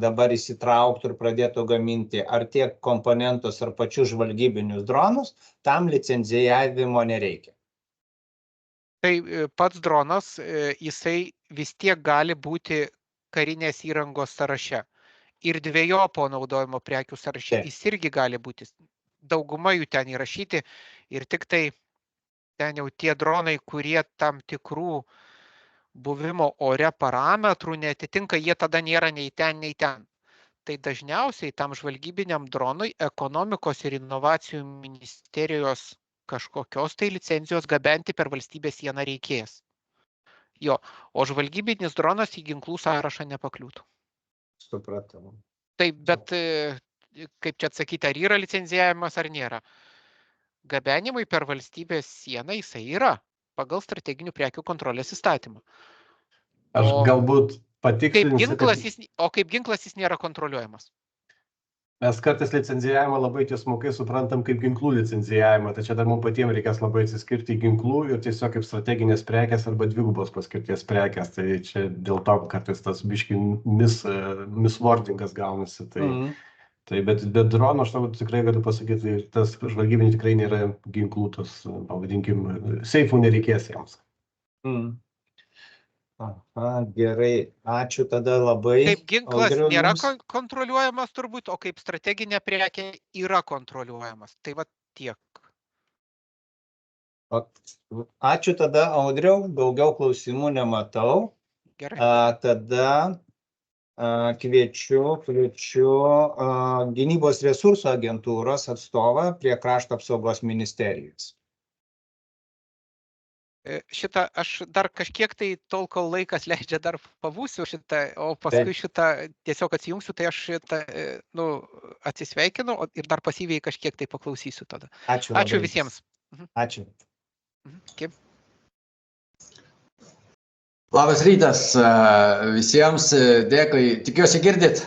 A: dabar įsitrauktų ir pradėtų gaminti ar tiek komponentus, ar pačius žvalgybinius dronus, tam licenzijavimo nereikia.
B: Tai pats dronas, jisai vis tiek gali būti karinės įrangos sąraše. Ir dvejopo naudojimo prekių sąraše jis irgi gali būti. Dauguma jų ten įrašyti ir tik tai ten jau tie dronai, kurie tam tikrų buvimo ore parametrų neatitinka, jie tada nėra nei ten, nei ten. Tai dažniausiai tam žvalgybiniam dronui Ekonomikos ir inovacijų ministerijos kažkokios tai licencijos gabenti per valstybės sieną reikės. O žvalgybinis dronas į ginklų sąrašą nepakliūtų.
A: Supratau.
B: Taip, bet kaip čia atsakyti, ar yra licencijavimas ar nėra? Gabenimai per valstybės sieną jisai yra pagal strateginių prekių kontrolės įstatymą.
C: Aš galbūt patikslinsiu.
B: Kaip ginklas jis nėra kontroliuojamas.
C: Mes kartais licencijavimą labai tiesmukai suprantam kaip ginklų licencijavimą, tai čia dar mums patiems reikės labai atsiskirti ginklų ir tiesiog kaip strateginės prekės arba dvigubos paskirties prekės. Tai čia dėl to kartais tas biški miswordingas gaunasi. Bet dronų aš tikrai galiu pasakyti, tas žvalgybiniai tikrai nėra ginklų, tas, pavadinkim, seifų nereikės jiems.
A: Gerai, ačiū tada labai.
B: Kaip ginklas nėra kontroliuojamas turbūt, o kaip strateginė prekė yra kontroliuojamas. Tai va tiek.
A: Ačiū tada, Audriau, daugiau klausimų nematau.
B: Gerai.
A: Tada kviečiu Gynybos resursų agentūros atstovą prie Krašto apsaugos ministerijos.
B: Šitą aš dar kažkiek tai tol, kol laikas leidžia, dar pabūsiu šitą, o paskui šitą tiesiog atsijungsiu, tai aš šitą atsisveikinu ir dar pasyviai kažkiek tai paklausysiu tada. Ačiū visiems.
A: Ačiū.
E: Labas rytas visiems, dėkui. Tikiuosi girdit.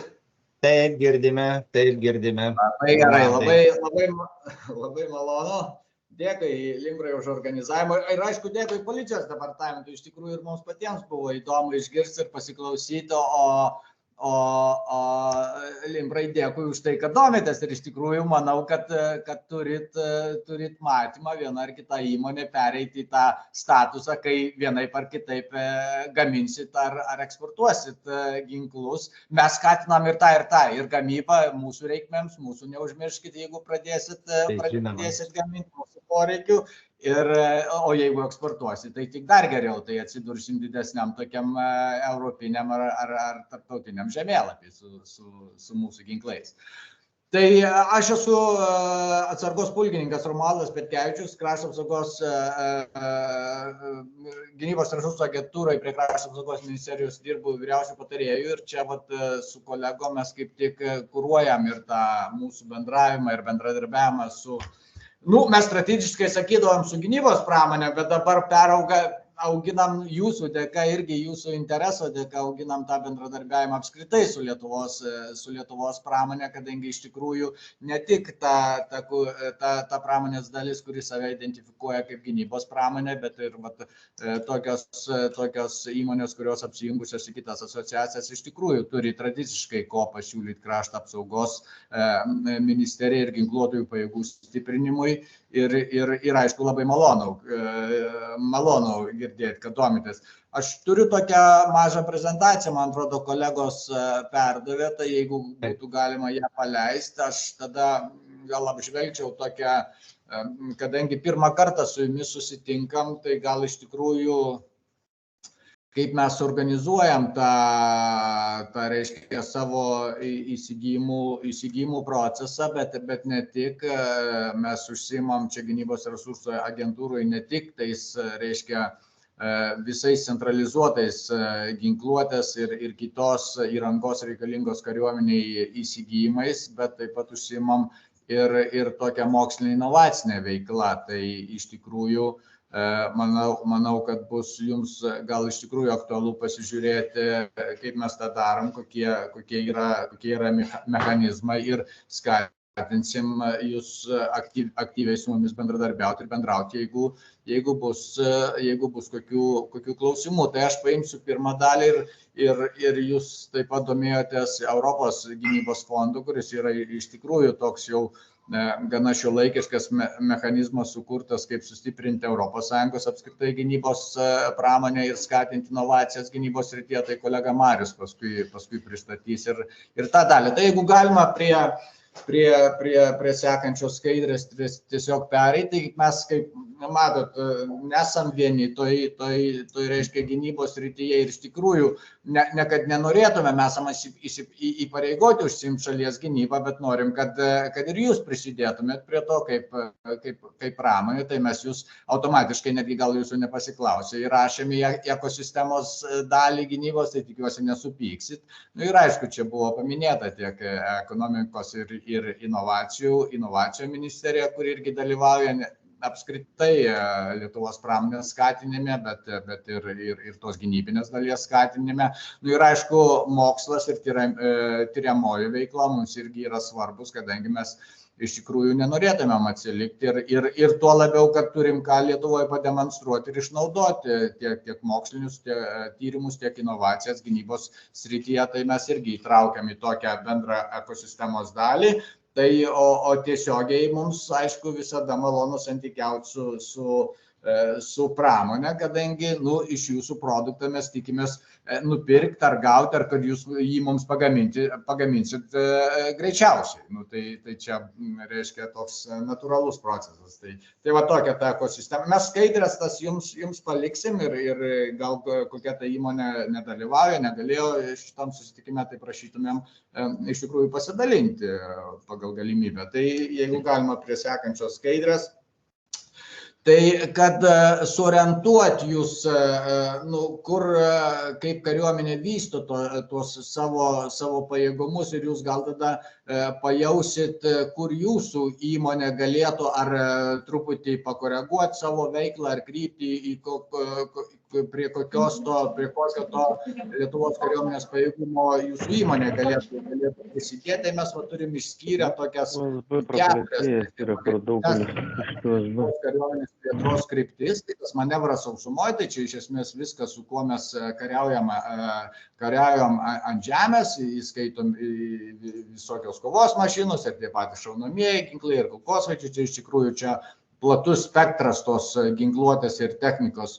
A: Taip girdime, taip girdime.
E: Labai gerai,
A: Romualdai.
E: labai malonu. Dėkui Limbrai už organizavimą ir aišku, dėkui policijos departamentui. Iš tikrųjų ir mums patiems buvo įdomu išgirsti ir pasiklausyti, o Limbrai dėkui už tai, kad domitės ir iš tikrųjų manau, kad turit matymą vieną ar kitą įmonę pereiti į tą statusą, kai vienaip ar kitaip gaminsit ar eksportuosit ginklus. Mes skatinam ir tą, ir gamybą mūsų reikmėms, mūsų neužmirškite, jeigu pradėsit gaminti mūsų poreikių. O jeigu eksportuosi, tai tik dar geriau, tai atsidursim didesniam tokiam europiniam ar tarptautiniam žemėlapį su mūsų ginklais. Tai aš esu atsargos pulkininkas Romualdas Petkevičius, Krašto apsaugos gynybos resursų agentūrai prie Krašto apsaugos ministerijos dirbu vyriausiu patarėju ir čia su kolegom mes kaip tik kuruojam ir tą mūsų bendravimą ir bendradarbiavimą su mes strategiškai sakydavom su gynybos pramonė, bet dabar auginam jūsų dėka, irgi jūsų intereso dėka auginam tą bendradarbiavimą apskritai su Lietuvos pramonė, kadangi iš tikrųjų ne tik ta pramonės dalis, kuri save identifikuoja kaip gynybos pramonė, bet ir tokios įmonės, kurios apsijungusios į kitas asociacijas, iš tikrųjų turi tradiciškai ko pasiūlyti Krašto apsaugos ministerijai ir ginkluotųjų pajėgų stiprinimui. Ir aišku, labai malonu girdėti, kad domitės. Aš turiu tokią mažą prezentaciją, man atrodo, kolegos perdavė, tai jeigu būtų galima ją paleisti, aš tada gal apžvelgčiau tokią, kadangi pirmą kartą su jumis susitinkam, tai gal iš tikrųjų kaip mes organizuojam tą reiškia savo įsigijimų procesą, bet ne tik, mes užsiimam čia gynybos resursų agentūrui ne tik tais, reiškia, visais centralizuotais ginkluotės ir kitos įrangos reikalingos kariuomeniai įsigijimais, bet taip pat užsiimam ir tokią mokslinę inovacinę veiklą. Tai iš tikrųjų manau, kad bus jums gal iš tikrųjų aktualu pasižiūrėti, kaip mes tą darom, kokie yra mechanizmai ir skatinsim jūs aktyviai su mumis bendradarbiauti ir bendrauti, jeigu bus kokių klausimų. Tai aš paimsiu pirmą dalį ir jūs taip pat domėjotės Europos gynybos fondu, kuris yra iš tikrųjų toks jau gana šiuolaikiškas mechanizmas sukurtas, kaip sustiprinti ES apskritai gynybos pramonę ir skatinti inovacijas gynybos srityje, tai kolega Marius paskui pristatys ir tą dalį. Tai jeigu galima prie sekančios skaidrės tiesiog pereiti, tai mes, kaip matot, nesam vieni toj reiškia gynybos srityje ir iš tikrųjų ne kad nenorėtume, mes esame įpareigoti užsiimti šalies gynybą, bet norim, kad ir jūs prisidėtumėt prie to, kaip pramonė, tai mes jūs automatiškai, netgi gal jūsų nepasiklausę, įrašėme į ekosistemos dalį gynybos, tai tikiuosi nesupyksit. Ir aišku, čia buvo paminėta tiek ekonomikos ir inovacijų ministerija, kuri irgi dalyvauja apskritai Lietuvos pramonės skatinime, bet ir tos gynybinės dalies skatinime. Ir aišku, mokslas ir tyriamoji veikla mums irgi yra svarbus, kadangi mes iš tikrųjų nenorėtumėm atsilikti ir tuo labiau, kad turim ką Lietuvoje pademonstruoti ir išnaudoti tiek mokslinius tyrimus, tiek inovacijas gynybos srityje, tai mes irgi įtraukiam į tokią bendrą ekosistemos dalį. Tai, o tiesiogiai mums, aišku, visada malonu santykiauti su pramonė, kadangi iš jūsų produktą mes tikimės nupirkti ar gauti, ar kad jūs jį mums pagaminsit greičiausiai. Tai čia reiškia toks natūralus procesas. Tai va tokia ta ekosistema. Mes skaidrės tas jums paliksim ir gal kokia ta įmonė nedalyvauja, negalėjo šitam susitikime, tai prašytumėm iš tikrųjų pasidalinti pagal galimybę. Tai jeigu galima prie sekančios skaidrės. Tai kad suorientuoti jūs, kur kaip kariuomenė vysto tuos savo pajėgumus ir jūs gal tada pajausit, kur jūsų įmonė galėtų ar truputį pakoreguoti savo veiklą ar kryptį, prie kokio to Lietuvos kariuomenės pajėgumo jūsų įmonė galėtų prisidėti, tai mes turim išskyrę tokias kariuomenės plėtros kryptis, tai tas manevras sausumoje, tai čia iš esmės viskas, su kuo mes kariaujam ant žemės, įskaitom visokios kovos mašinos ir tie patys šaunamieji ginklai ir kulkosvaidžiai, čia iš tikrųjų čia platus spektras tos ginkluotės ir technikos.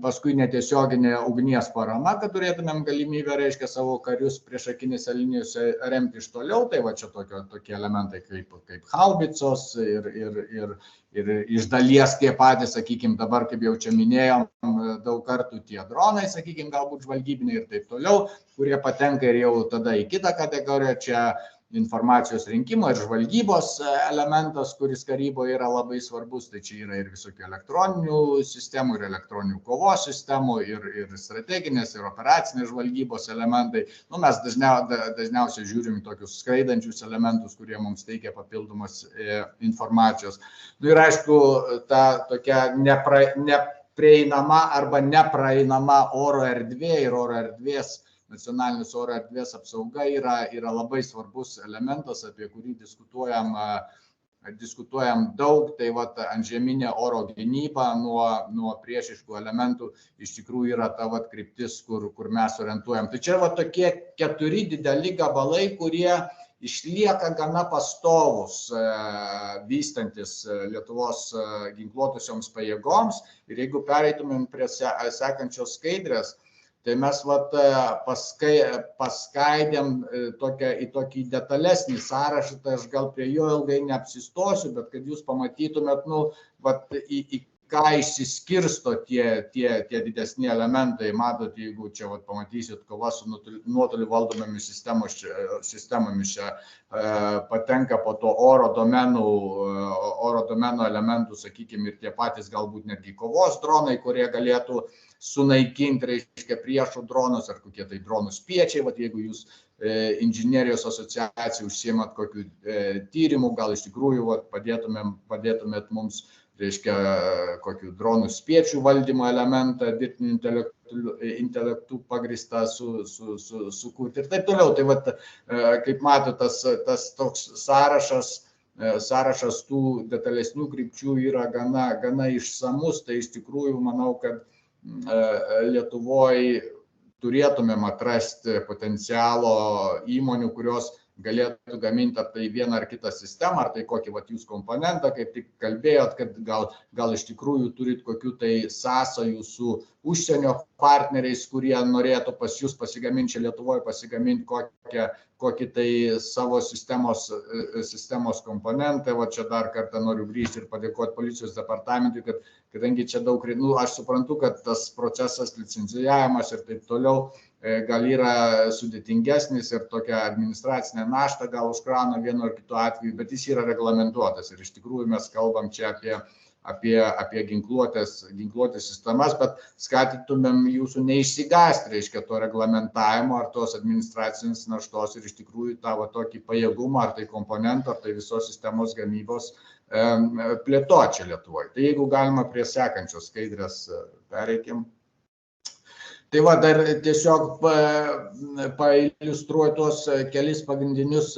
E: Paskui netiesioginė ugnies parama, kad turėtumėm galimybę, reiškia, savo karius priešakinėse linijose remti iš toliau, tai va čia tokie elementai kaip haubicos ir iš dalies tie patys, sakykime, dabar, kaip jau čia minėjom, daug kartų tie dronai, sakykime, galbūt žvalgybiniai ir taip toliau, kurie patenka ir jau tada į kitą kategoriją, čia informacijos rinkimo ir žvalgybos elementas, kuris karyboje yra labai svarbus, tai čia yra ir visokių elektroninių sistemų, ir elektroninių kovos sistemų, ir strateginės, ir operacinės žvalgybos elementai. Mes dažniausiai žiūrim tokius skraidančius elementus, kurie mums teikia papildomas informacijos. Ir aišku, ta tokia neprieinama arba nepraeinama oro erdvė ir oro erdvės nacionalinis oro erdvės apsauga yra labai svarbus elementas, apie kurį diskutuojam daug, tai antžeminė oro gynyba nuo priešiškų elementų iš tikrųjų yra ta kryptis, kur mes orientuojam. Tai čia tokie 4 dideli gabalai, kurie išlieka gana pastovus vystantis Lietuvos ginkluotosioms pajėgoms. Ir jeigu pereitumėm prie sekančios skaidrės, tai mes paskaidėm į tokį detalesnį sąrašą, tai aš gal prie jo ilgai neapsistosiu, bet kad jūs pamatytumėt, į ką išsiskirsto tie didesni elementai. Matot, jeigu čia pamatysit kova su nuotoliu valdomomis sistemomis, čia patenka po to oro domenų elementų, sakykime, ir tie patys galbūt netgi kovos dronai, kurie galėtų sunaikinti, reiškia, priešų dronus ar kokie tai dronų spiečiai. Jeigu jūs inžinerijos asociacijų užsiemat kokių tyrimų, gal iš tikrųjų padėtumėt mums, reiškia, kokių dronų spiečių valdymo elementą, dirbtiniu intelektu pagrįstą sukurti ir taip toliau. Tai kaip matote, tas toks sąrašas tų detalesnių krypčių yra gana išsamus. Tai iš tikrųjų manau, kad Lietuvoje turėtumėm atrasti potencialo įmonių, kurios galėtų gaminti ar tai vieną ar kitą sistemą, ar tai kokį jūs komponentą, kaip tik kalbėjot, kad gal iš tikrųjų turit kokių tai sąsajų su užsienio partneriais, kurie norėtų pas jūs pasigaminti čia Lietuvoje, pasigaminti kokį tai savo sistemos komponentą. Čia dar kartą noriu grįžti ir padėkoti policijos departamentui, kad kadangi čia daug, aš suprantu, kad tas procesas, licencijavimas ir taip toliau gal yra sudėtingesnis ir tokia administracinė našta gal užkrauna vienu ar kitu atveju, bet jis yra reglamentuotas. Ir iš tikrųjų mes kalbam čia apie ginkluotės sistemas, bet skatintumėm jūsų neišsigąsti, reiškia, to reglamentavimo ar tos administracinės naštos ir iš tikrųjų tą tokį pajėgumą, ar tai komponentą, ar tai visos sistemos gamybos plėtoti čia Lietuvoje. Tai jeigu galima prie sekančios skaidrės pereikim. Tai dar tiesiog pailiustruoju tuos kelis pagrindinius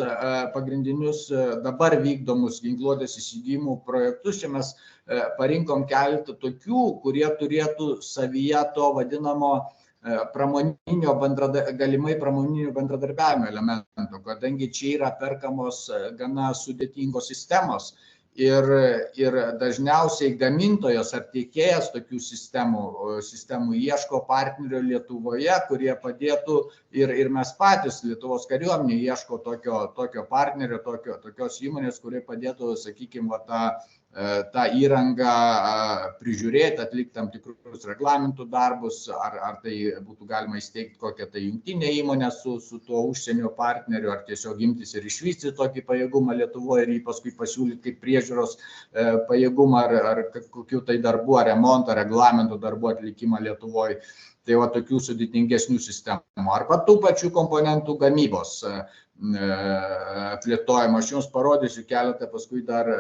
E: dabar vykdomus ginkluotės įsigijimų projektus. Čia mes parinkom keletą tokių, kurie turėtų savyje to vadinamo galimai pramoninio bendradarbiavimo elemento, kadangi čia yra perkamos gana sudėtingos sistemos. Ir dažniausiai gamintojas ar tiekėjas tokių sistemų ieško partnerio Lietuvoje, kurie padėtų ir mes patys Lietuvos kariuomenė ieško tokio partnerio, tokios įmonės, kurie padėtų, sakykime, tą įrangą prižiūrėti, atlikti tam tikrus reglamentų darbus, ar tai būtų galima įsteigti kokią tai jungtinę įmonę su tuo užsienio partneriu, ar tiesiog imtis ir išvystyti tokį pajėgumą Lietuvoje ir jį paskui pasiūlyti kaip priežiūros pajėgumą ar kokių tai darbų, ar remonto, reglamentų darbų atlikimą Lietuvoje. Tai va tokių sudėtingesnių sistemų. Arba tų pačių komponentų gamybos plėtojimo. Aš jums parodysiu keletą paskui dar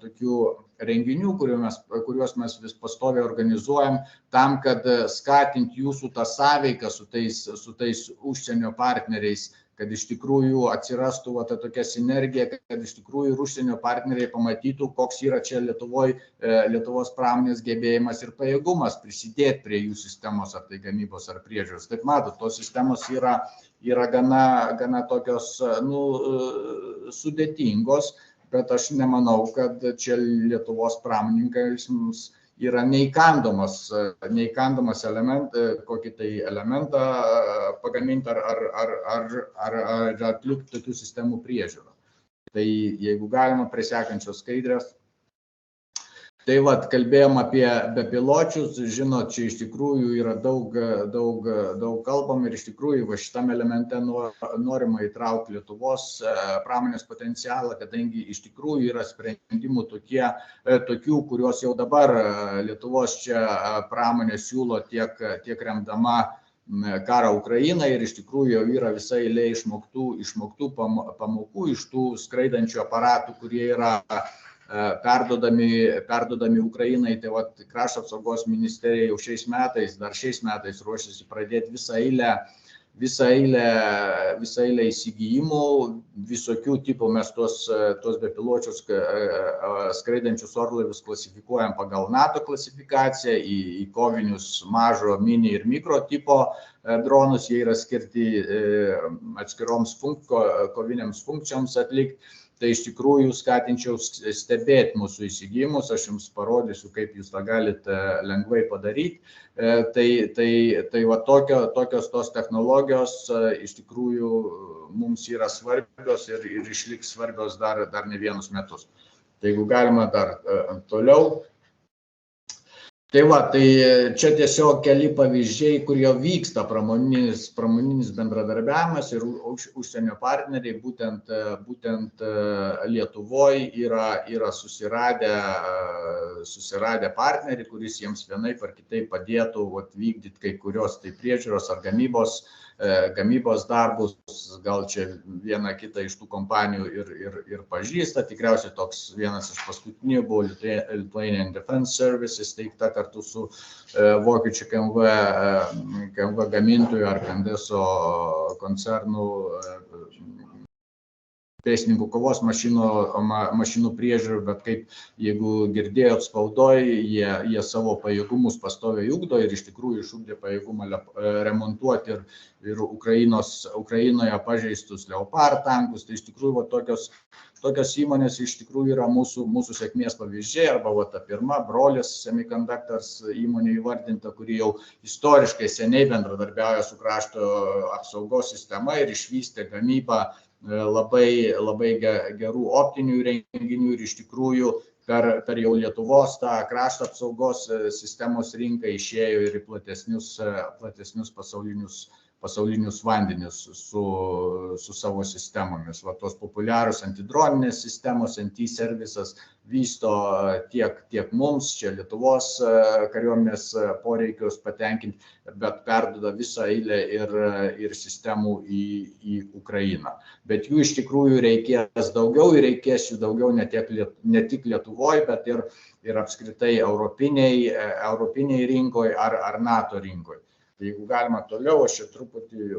E: tokių renginių, kuriuos mes vis pastoviai organizuojam, tam, kad skatinti jūsų tą sąveiką su tais užsienio partneriais, kad iš tikrųjų atsirastų va, ta tokia sinergija, kad iš tikrųjų ir užsienio partneriai pamatytų, koks yra čia Lietuvos pramonės gebėjimas ir pajėgumas prisidėti prie jų sistemos, ar tai gamybos, ar priežiūros. Taip matot, tos sistemos yra gana tokios sudėtingos, bet aš nemanau, kad čia Lietuvos pramoninkams yra neįkandomas kokį tai elementą pagaminti ar atlikti tokių sistemų priežiūrą. Tai jeigu galima prie sekančios skaidrės. Tai vat, kalbėjom apie bepiločius, žinot, čia iš tikrųjų yra daug kalbam ir iš tikrųjų va šitam elemente norima įtraukti Lietuvos pramonės potencialą, kadangi iš tikrųjų yra sprendimų tokių, kuriuos jau dabar Lietuvos čia pramonė siūlo tiek remdama karą Ukrainai ir iš tikrųjų jau yra visa eilė išmoktų pamokų iš tų skraidančių aparatų, kurie yra perdodami Ukrainai. Tai vat, Krašto apsaugos ministerija jau šiais metais ruošiasi pradėti visą eilę įsigijimų, visokių tipų. Mes tuos bepiločius skraidančius orlaivius klasifikuojam pagal NATO klasifikaciją į kovinius mažo, mini ir mikro tipo dronus. Jie yra skirti atskiroms kovinėms funkcijoms atlikti. Tai iš tikrųjų skatinčiau stebėti mūsų įsigijimus, aš jums parodysiu, kaip jūs tą galite lengvai padaryti. Tai va tokios tos technologijos iš tikrųjų mums yra svarbios ir išliks svarbios dar ne vienus metus. Tai jeigu galima dar toliau. Tai va, tai čia tiesiog keli pavyzdžiai, kur jau vyksta pramoninis bendradarbiavimas ir užsienio partneriai būtent Lietuvoje yra susiradę partnerį, kuris jiems vienaip ar kitaip padėtų vykdyti kai kurios tai priežiūros ar gamybos darbus. Gal čia vieną kitą iš tų kompanijų ir pažįsta. Tikriausiai toks vienas iš paskutinių buvo Lithuanian Defense Services, teikta kartu su vokiečių KMV gamintojų ar Kandeso koncernų pėstininkų kovos mašinų priežiūrų, bet kaip jeigu girdėjot spaudoj, jie savo pajėgumus pastoviai ugdo ir iš tikrųjų išugdė pajėgumą remontuoti ir Ukrainoje pažeistus Leopard tankus. Tai iš tikrųjų tokios įmonės iš tikrųjų yra mūsų sėkmės pavyzdžiai, arba ta pirma Brolis Semiconductors įmonė įvardinta, kuri jau istoriškai seniai bendradarbiauja su krašto apsaugos sistema ir išvystė gamybą labai gerų optinių įrenginių ir iš tikrųjų per jau Lietuvos tą krašto apsaugos sistemos rinką išėjo ir į platesnius pasaulinius vandenius su savo sistemomis. Va tos populiarūs antidroninės sistemos, anti-servisas vysto tiek mums, čia Lietuvos kariuomenės poreikius patenkinti, bet perduoda visą eilę ir sistemų į Ukrainą. Bet jų iš tikrųjų reikės daugiau ir reikės jų daugiau ne tik Lietuvoje, bet ir apskritai europiniai rinkoje ar NATO rinkoje. Jeigu galima toliau, aš čia truputį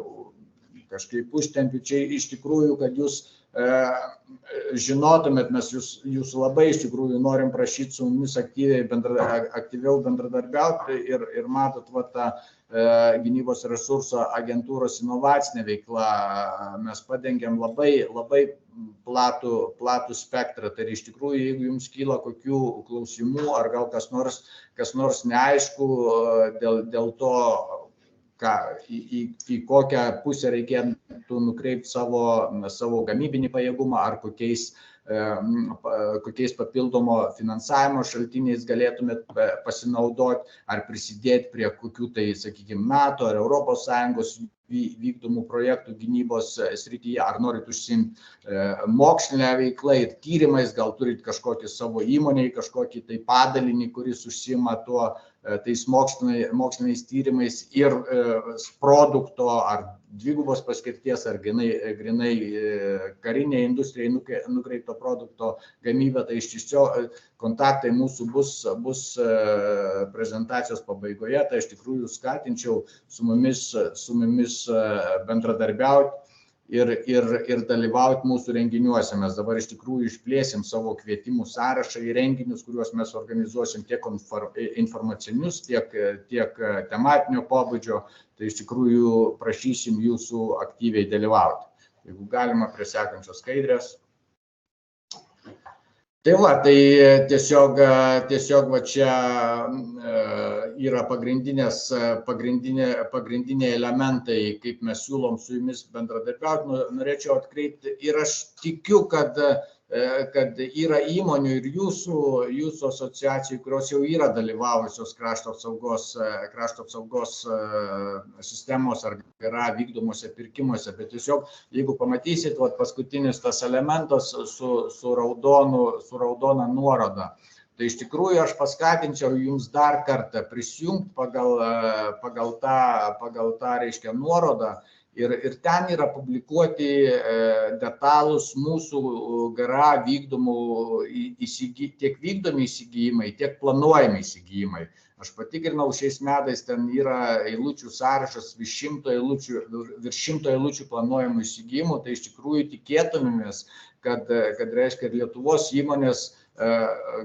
E: kažkaip užtempiu, čia iš tikrųjų, kad jūs žinotumėt, mes jūs labai iš tikrųjų norim prašyti su mumis aktyviau bendradarbiauti ir matot tą gynybos resurso agentūros inovacinė veikla. Mes padengiam labai platų spektrą. Tai iš tikrųjų, jeigu jums kyla kokių klausimų ar gal kas nors neaišku dėl to, į kokią pusę reikėtų nukreipti savo gamybinį pajėgumą ar kokiais papildomo finansavimo šaltiniais galėtumėt pasinaudoti ar prisidėti prie kokių tai, sakykime, NATO ar ES vykdomų projektų gynybos srityje, ar norit užsiimti mokslinę veiklą ir tyrimais, gal turit kažkokį savo įmonėje, kažkokį tai padalinį, kuris užsiima tais moksliniais tyrimais ir produkto ar dvigubos paskirties ar grinai karinė industrijai nukreipto produkto gamyba, tai iš tiesų kontaktai mūsų bus prezentacijos pabaigoje, tai iš tikrųjų skatinčiau su mumis bendradarbiauti ir dalyvauti mūsų renginiuose. Mes dabar iš tikrųjų išplėsim savo kvietimų sąrašą į renginius, kuriuos mes organizuosim tiek informacinius, tiek tematinio pobūdžio. Tai iš tikrųjų prašysim jūsų aktyviai dalyvauti. Jeigu galima prie sekančios skaidrės. Tai va, tai tiesiog va čia yra pagrindiniai elementai, kaip mes siūlom su jumis bendradarbiauti. Norėčiau atkreipti ir aš tikiu, kad yra įmonių ir jūsų asociacijų, kurios jau yra dalyvavusios krašto apsaugos sistemos ar vykdomuose pirkimuose, bet tiesiog, jeigu pamatysit, paskutinis tas elementas su raudona nuoroda, tai iš tikrųjų aš paskatinčiau jums dar kartą prisijungti pagal tą reiškia nuorodą. Ir ten yra publikuoti detalūs mūsų GRA tiek vykdomi įsigijimai, tiek planuojami įsigijimai. Aš patikrinau šiais metais, ten yra eilučių sąrašas virš 100 eilučių planuojamų įsigijimų, tai iš tikrųjų tikėtumėmės, kad reiškia ir Lietuvos įmonės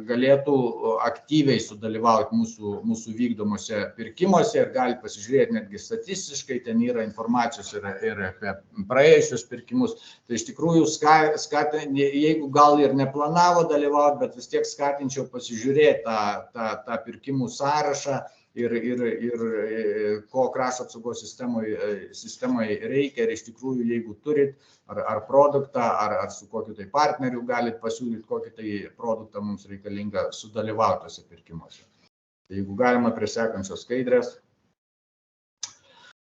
E: galėtų aktyviai sudalyvauti mūsų vykdomuose pirkimuose ir gali pasižiūrėti netgi statistiškai, ten yra informacijos ir apie praėjusius pirkimus. Tai iš tikrųjų, jeigu gal ir neplanavo dalyvauti, bet vis tiek skatinčiau pasižiūrėti tą pirkimų sąrašą ir ko krašto apsaugos sistemai reikia. Ir iš tikrųjų, jeigu turit ar produktą, ar su kokiu tai partneriu galit pasiūlyti, kokį tai produktą mums reikalinga sudalyvauti tose pirkimuose. Tai jeigu galima prie sekančios skaidrės.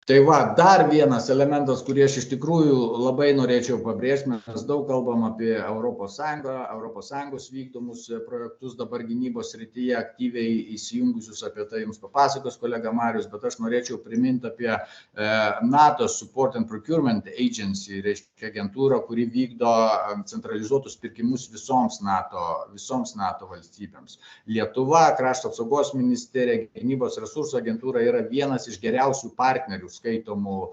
E: Tai va, dar vienas elementas, kurį aš iš tikrųjų labai norėčiau pabrėžti, mes daug kalbam apie ES vykdomus projektus, dabar gynybos srityje aktyviai įsijungusius, apie tai jums papasakos kolega Marius, bet aš norėčiau priminti apie NATO Support and Procurement Agency, reiškia agentūrą, kuri vykdo centralizuotus pirkimus visoms NATO valstybėms. Lietuva, krašto apsaugos ministerija, gynybos resursų agentūra yra vienas iš geriausių partnerių skaitomų,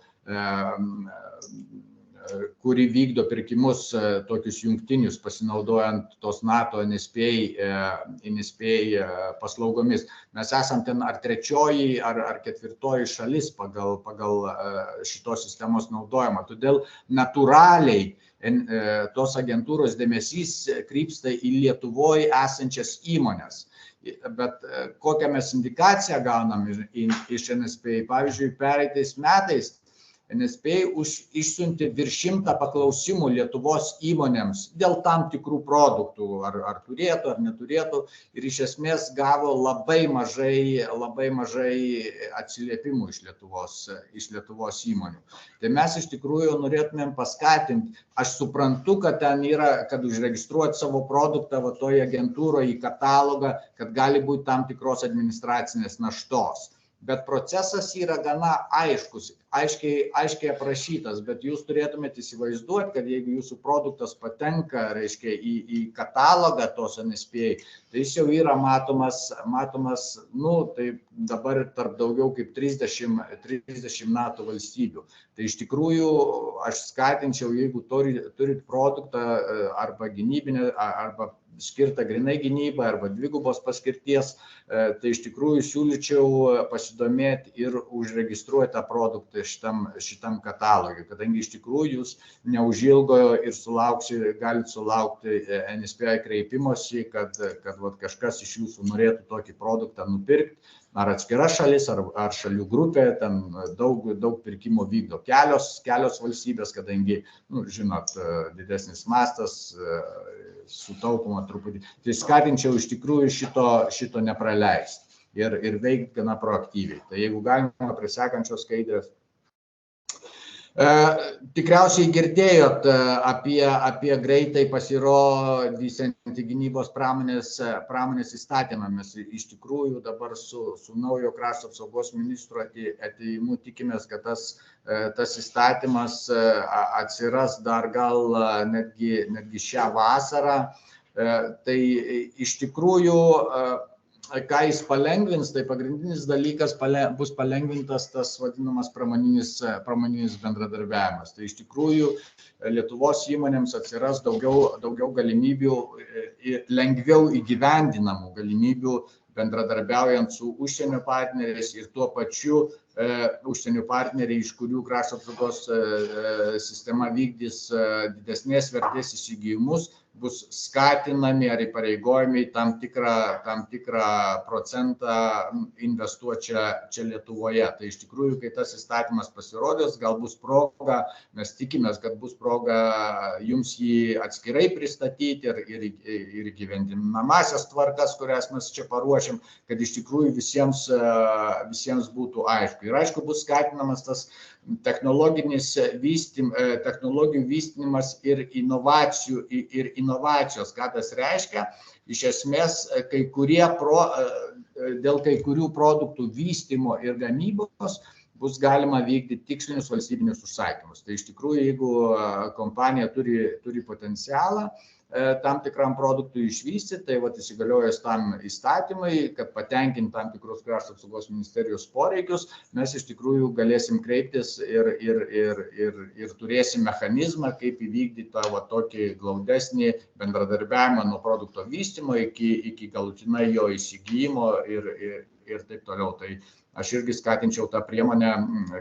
E: kuri vykdo pirkimus tokius jungtinius, pasinaudojant tos NATO NSPI paslaugomis. Mes esam ten ar trečioji, ar ketvirtoji šalis pagal šitos sistemos naudojimą. Todėl natūraliai tos agentūros dėmesys krypsta į Lietuvoje esančias įmones. Bet kokią mes indikaciją gaunam iš NSPI, pavyzdžiui, pereitais metais NSPI išsiuntė virš 100 paklausimų Lietuvos įmonėms dėl tam tikrų produktų, ar turėtų, ar neturėtų, ir iš esmės gavo labai mažai atsiliepimų iš Lietuvos įmonių. Tai mes iš tikrųjų norėtumėm paskatinti, aš suprantu, kad ten yra, kad užregistruoti savo produktą toje agentūroje į katalogą, kad gali būti tam tikros administracinės naštos. Bet procesas yra gana aiškus, aiškiai aprašytas, bet jūs turėtumėte įsivaizduoti, kad jeigu jūsų produktas patenka, reiškia, į katalogą tos NSPI, tai jis jau yra matomas, tai dabar tarp daugiau kaip 30 NATO valstybių. Tai iš tikrųjų aš skatinčiau, jeigu turit produktą arba gynybinę, arba skirta grinai gynybai arba dvigubos paskirties, tai iš tikrųjų siūlyčiau pasidomėti ir užregistruoti tą produktą šitam katalogui, kadangi iš tikrųjų jūs neužilgo ir galite sulaukti NSPI kreipimosi, kad kažkas iš jūsų norėtų tokį produktą nupirkti, ar atskira šalis, ar šalių grupė, ten daug pirkimo vykdo kelios valstybės, kadangi, žinot, didesnis mastas, sutaupoma truputį. Tai skatinčiau iš tikrųjų šito nepraleisti ir veikti gana proaktyviai. Tai jeigu galima prie sekančios skaidrės. Tikriausiai girdėjot apie greitai pasirodysiantį gynybos pramonės įstatymą. Mes iš tikrųjų dabar su naujo krašto apsaugos ministro atėjimu tikimės, kad tas įstatymas atsiras dar gal netgi šią vasarą. Tai iš tikrųjų, ką jis palengvins, tai pagrindinis dalykas bus palengvintas tas vadinamas pramoninis bendradarbiavimas. Tai iš tikrųjų Lietuvos įmonėms atsiras daugiau galimybių, lengviau įgyvendinamų galimybių bendradarbiaujant su užsienio partneriais ir tuo pačiu užsienio partneriai, iš kurių krašto apsaugos sistema vykdys didesnės vertės įsigijimus, bus skatinami ar įpareigojami tam tikrą procentą investuoti čia Lietuvoje. Tai iš tikrųjų, kai tas įstatymas pasirodys, gal bus proga, mes tikimės, kad bus proga jums jį atskirai pristatyti ir įgyvendinamąsias tvarkas, kurias mes čia paruošim, kad iš tikrųjų visiems būtų aišku. Ir aišku, bus skatinamas tas technologijų vystinimas ir inovacijos, ką tas reiškia. Iš esmės, dėl kai kurių produktų vystymo ir gamybos bus galima vykdyti tikslinius valstybinius užsakymus. Tai iš tikrųjų, jeigu kompanija turi potencialą tam tikram produktui išvystyti, tai įsigaliojus tam įstatymai, kad patenkinti tam tikrus krašto apsaugos ministerijos poreikius, mes iš tikrųjų galėsim kreiptis ir turėsim mechanizmą, kaip įvykdyti tą tokį glaudesnį bendradarbiavimą nuo produkto vystymo iki galutinai jo įsigijimo ir taip toliau. Tai aš irgi skatinčiau tą priemonę,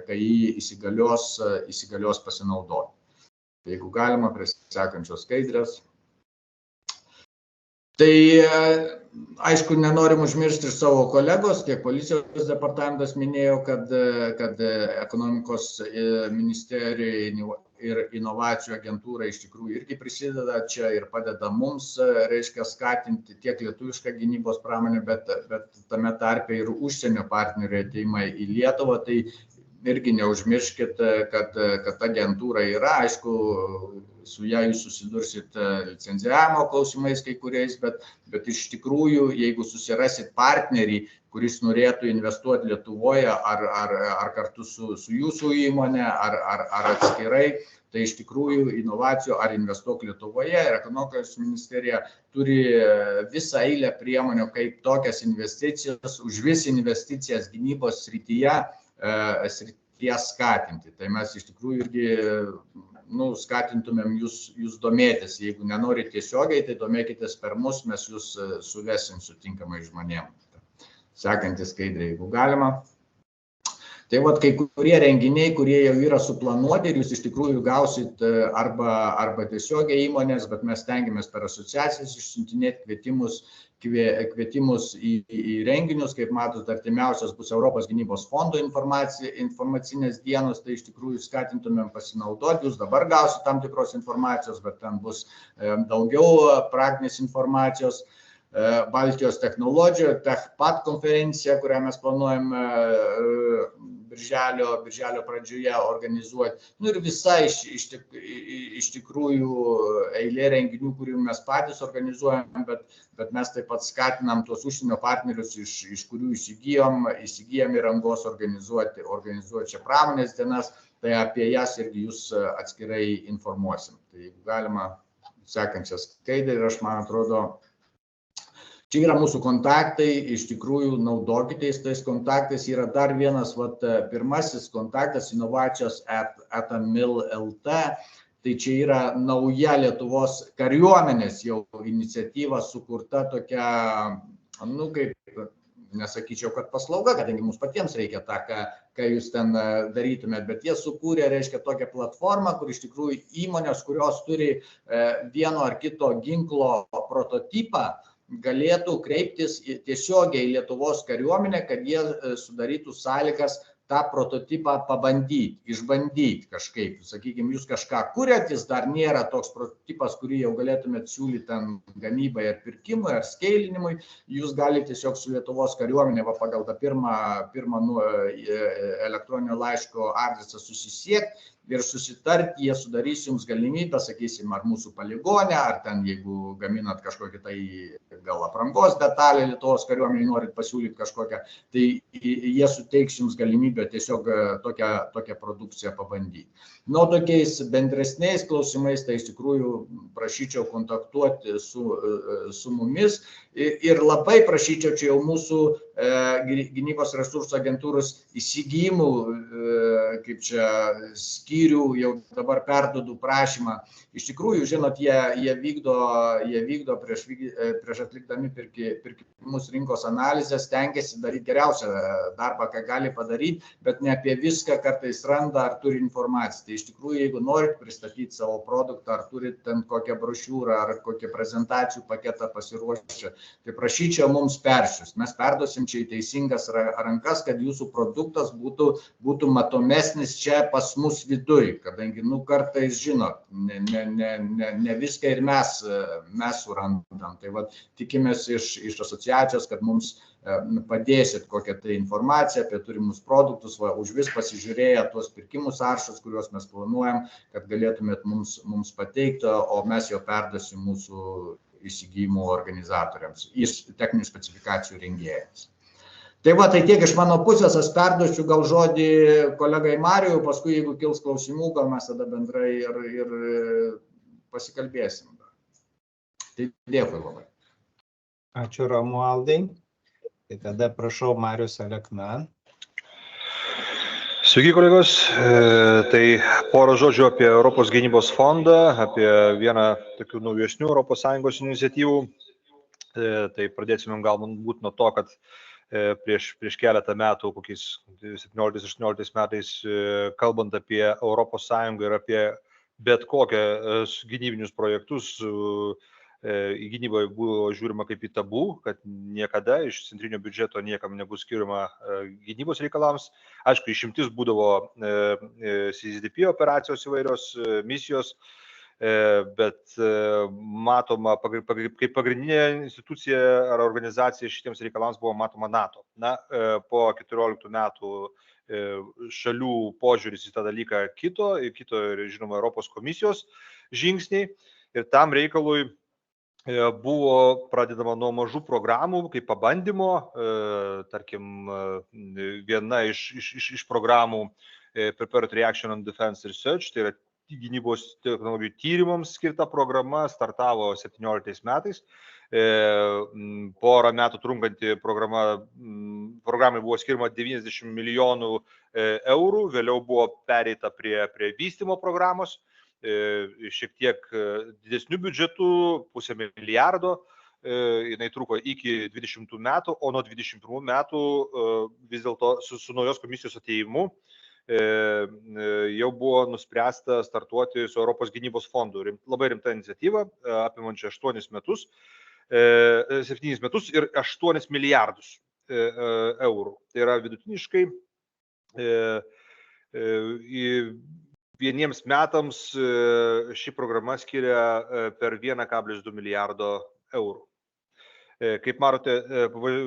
E: kai jį įsigalios pasinaudoti. Tai jeigu galima, prie sekančios skaidrės. Tai aišku, nenorim užmiršti ir savo kolegos, tiek policijos departamentas minėjo, kad ekonomikos ministerija ir inovacijų agentūra iš tikrųjų irgi prisideda čia ir padeda mums, reiškia, skatinti tiek lietuvišką gynybos pramonę, bet tame tarpe ir užsienio partnerių ateimą į Lietuvą. Tai irgi neužmirškit, kad agentūra yra, aišku, su ją jūs susidursit licenzijavimo klausimais kai kuriais, bet iš tikrųjų, jeigu susirasit partnerį, kuris norėtų investuoti Lietuvoje ar kartu su jūsų įmonė, ar atskirai, tai iš tikrųjų inovacijų ar investuok Lietuvoje ir ekonomikos ministerija turi visą eilę priemonių, kaip tokias investicijas, už vis investicijas gynybos srityje skatinti. Tai mes iš tikrųjų irgi skatintumėm jūs domėtis. Jeigu nenorit tiesiogiai, tai domėkitės per mus, mes jūs suvesim sutinkamai žmonėm. Sekantis skaidrė, jeigu galima. Tai kai kurie renginiai, kurie jau yra suplanuoti ir jūs iš tikrųjų gausit arba tiesiogiai įmonės, bet mes stengiamės per asociacijas išsiuntinėti kvietimus į renginius. Kaip matot, artimiausias bus Europos gynybos fondo informacinės dienos, tai iš tikrųjų skatintumėm pasinaudoti. Jūs dabar gausit tam tikros informacijos, bet ten bus daugiau praktinės informacijos. Baltijos technologijų, TechPad konferencija, kurią mes planuojam birželio pradžioje organizuoti. Ir visa iš tikrųjų eilė renginių, kurių mes patys organizuojam, bet mes taip pat skatinam tuos užsienio partnerius, iš kurių įsigijam įrangos organizuoti čia pramonės dienas, tai apie jas irgi jūs atskirai informuosim. Tai jeigu galima, sekančią skaidrę ir aš, man atrodo, čia yra mūsų kontaktai, iš tikrųjų naudokitės tais kontaktais. Yra dar vienas, pirmasis kontaktas inovacijos @mil.lt. Tai čia yra nauja Lietuvos kariuomenės jau iniciatyva sukurta tokia, kaip, nesakyčiau, kad paslauga, kadangi mums patiems reikia tą, ką jūs ten darytumėt, bet jie sukūrė, reiškia, tokią platformą, kur iš tikrųjų įmonės, kurios turi vieno ar kito ginklo prototipą, galėtų kreiptis tiesiogiai į Lietuvos kariuomenę, kad jie sudarytų sąlygas tą prototipą pabandyti, išbandyti kažkaip. Sakykime, jūs kažką kuriat, jis dar nėra toks prototipas, kurį jau galėtumėt siūlyti ten gamybai ar pirkimui ar skeilinimui. Jūs galite tiesiog su Lietuvos kariuomenė pagal tą pirmą elektroninio laiško adresą susisiekti ir susitarti, jie sudarys jums galimybę, sakysim, ar mūsų poligonė, ar ten, jeigu gaminat kažkokį tai gal aprangos detalę Lietuvos kariuomenei norit pasiūlyti kažkokią, tai jie suteiks jums galimybę tiesiog tokią produkciją pabandyti. Nu, tokiais bendresniais klausimais, tai iš tikrųjų prašyčiau kontaktuoti su mumis ir labai prašyčiau, čia jau mūsų gynybos resursų agentūros įsigijimų, kaip čia skyrių, jau dabar perduodu prašymą. Iš tikrųjų, žinot, jie vykdo prieš atlikdami pirkimus rinkos analizę, stengiasi daryti geriausią darbą, ką gali padaryti, bet ne apie viską kartais randa ar turi informaciją. Tai iš tikrųjų, jeigu norit pristatyti savo produktą, ar turit ten kokią brošiūrą, ar kokią prezentacijų paketą pasiruošę, tai prašyčiau mums persiųsti. Mes perduosim čia į teisingas rankas, kad jūsų produktas būtų matomesnis čia pas mus viduj, kadangi, kartais, žinot, ne viską ir mes surandam. Tai va, tikimės iš asociacijos, kad mums padėsit kokią tai informaciją apie turimus produktus, už vis pasižiūrėję tuos pirkimų sąrašus, kuriuos mes planuojam, kad galėtumėt mums pateikti, o mes jau perduosim mūsų įsigijimų organizatoriams, techninių specifikacijų rengėjams. Tai va, tai tiek iš mano pusės, aš perduosiu gal žodį kolegai Marijui, paskui jeigu kils klausimų, gal mes tada bendrai ir pasikalbėsim. Tai dėkui labai.
A: Ačiū Romualdai. Tai tada prašau Marius Alekna.
F: Sveiki, kolegos. Tai porą žodžių apie Europos gynybos fondą, apie vieną tokių naujesnių ES iniciatyvų. Tai pradėsime galbūt nuo to, kad prieš keletą metų, kokiais 17-18 metais, kalbant apie ES ir apie bet kokią gynybinius projektus, į gynybą buvo žiūrima kaip į tabų, kad niekada iš centrinio biudžeto niekam nebus skiriama gynybos reikalams. Aišku, išimtis būdavo CSDP operacijos įvairios misijos, bet matoma kaip pagrindinė institucija ar organizacija šitiems reikalams buvo matoma NATO. Na, po 14 metų šalių požiūris į tą dalyką kito ir, žinoma, Europos komisijos žingsniai, ir tam reikalui buvo pradedama nuo mažų programų, kaip pabandymo, tarkim, viena iš programų Prepared Reaction on Defense Research, tai yra gynybos technologijų tyrimams skirta programa, startavo 17 metais. Porą metų trunkanti programai buvo skirima 90 milijonų eurų, vėliau buvo pereita prie vystymo programos, šiek tiek didesnių biudžetų, 500 milijardo, jinai truko iki 20 metų, o nuo 21 metų vis dėlto su naujos komisijos atėjimu jau buvo nuspręsta startuoti su Europos gynybos fondu. Labai rimta iniciatyva, apimančia 7 metus ir 8 milijardus eurų. Tai yra vidutiniškai vieniems metams ši programa skiria per 1,2 milijardo eurų. Kaip matote,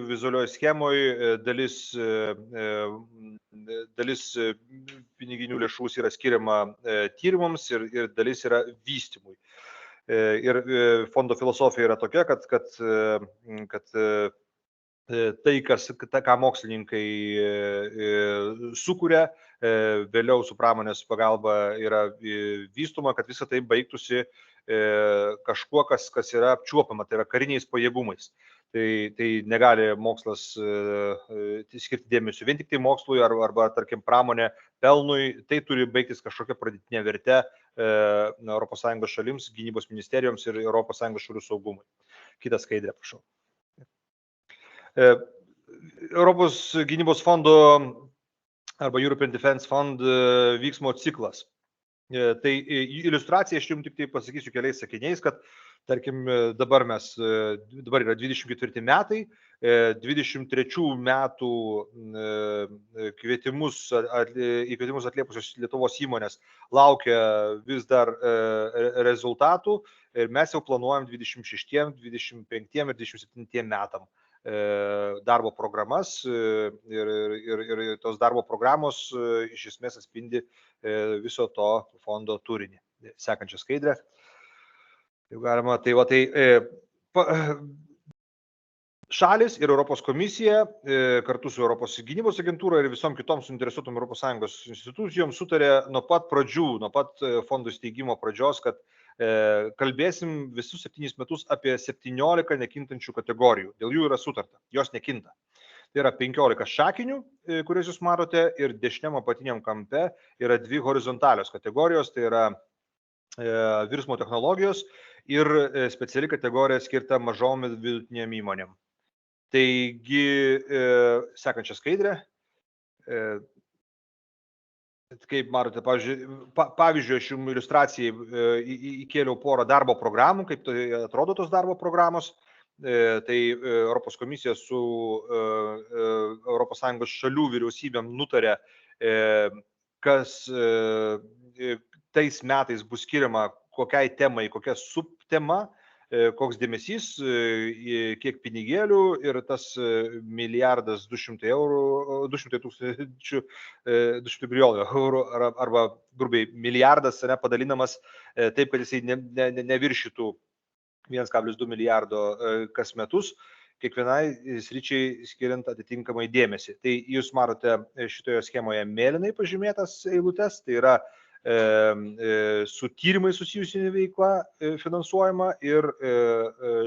F: vizualioje schemoje dalis piniginių lėšų yra skiriama tyrimams ir dalis yra vystymui. Ir fondo filosofija yra tokia, kad tai, ką mokslininkai sukuria, vėliau su pramonės pagalba yra vystoma, kad visą tai baigtųsi kažkuo, kas yra apčiuopama, tai yra kariniais pajėgumais. Tai negali mokslas skirti dėmesio vien tik tai mokslui arba, tarkim, pramonė pelnui, tai turi baigtis kažkokia pradėtinė verte ES šalims, gynybos ministerijoms ir ES šalių saugumui. Kitą skaidrę, prašau. Europos gynybos fondo arba European Defense Fund vyksmo ciklas. Tai iliustracija, aš jums tik tai pasakysiu keliais sakiniais, kad, tarkim, dabar yra 24 metai, 23 metų kvietimus atliepusios Lietuvos įmonės laukia vis dar rezultatų ir mes jau planuojam 26, 25 ir 27 metam darbo programas ir tos darbo programos iš esmės atspindi viso to fondo turinį. Sekančią skaidrę. Jau galima, šalis ir Europos komisija kartu su Europos gynybos agentūra ir visom kitom suinteresuotom ES institucijom sutarė nuo pat pradžių, nuo pat fondų steigimo pradžios, kad kalbėsim visus 7 metus apie 17 nekintančių kategorijų. Dėl jų yra sutarta, jos nekinta. Tai yra 15 šakinių, kurias jūs matote, ir dešiniam apatiniam kampe yra 2 horizontalios kategorijos, tai yra virsmo technologijos ir speciali kategorija skirta mažom ir vidutinėm įmonėm. Taigi, sekančią skaidrę. Kaip matote, pavyzdžiui, aš jums iliustracijai įkėliau porą darbo programų, kaip tai atrodo tos darbo programos. Tai Europos komisija su ES šalių vyriausybėm nutarė, kas tais metais bus skiriama kokiai temai, kokia subtema, koks dėmesys, kiek pinigėlių ir tas 1 milijardą eurų arba grubiai milijardas padalinamas taip, kad jisai neviršytų 1,2 milijardo kas metus, kiekvienai sričiai skiriant atitinkamai dėmesį. Tai jūs matote šitoje schemoje mėlynai pažymėtas eilutes, tai yra su tyrimai susijusi veikla finansuojama ir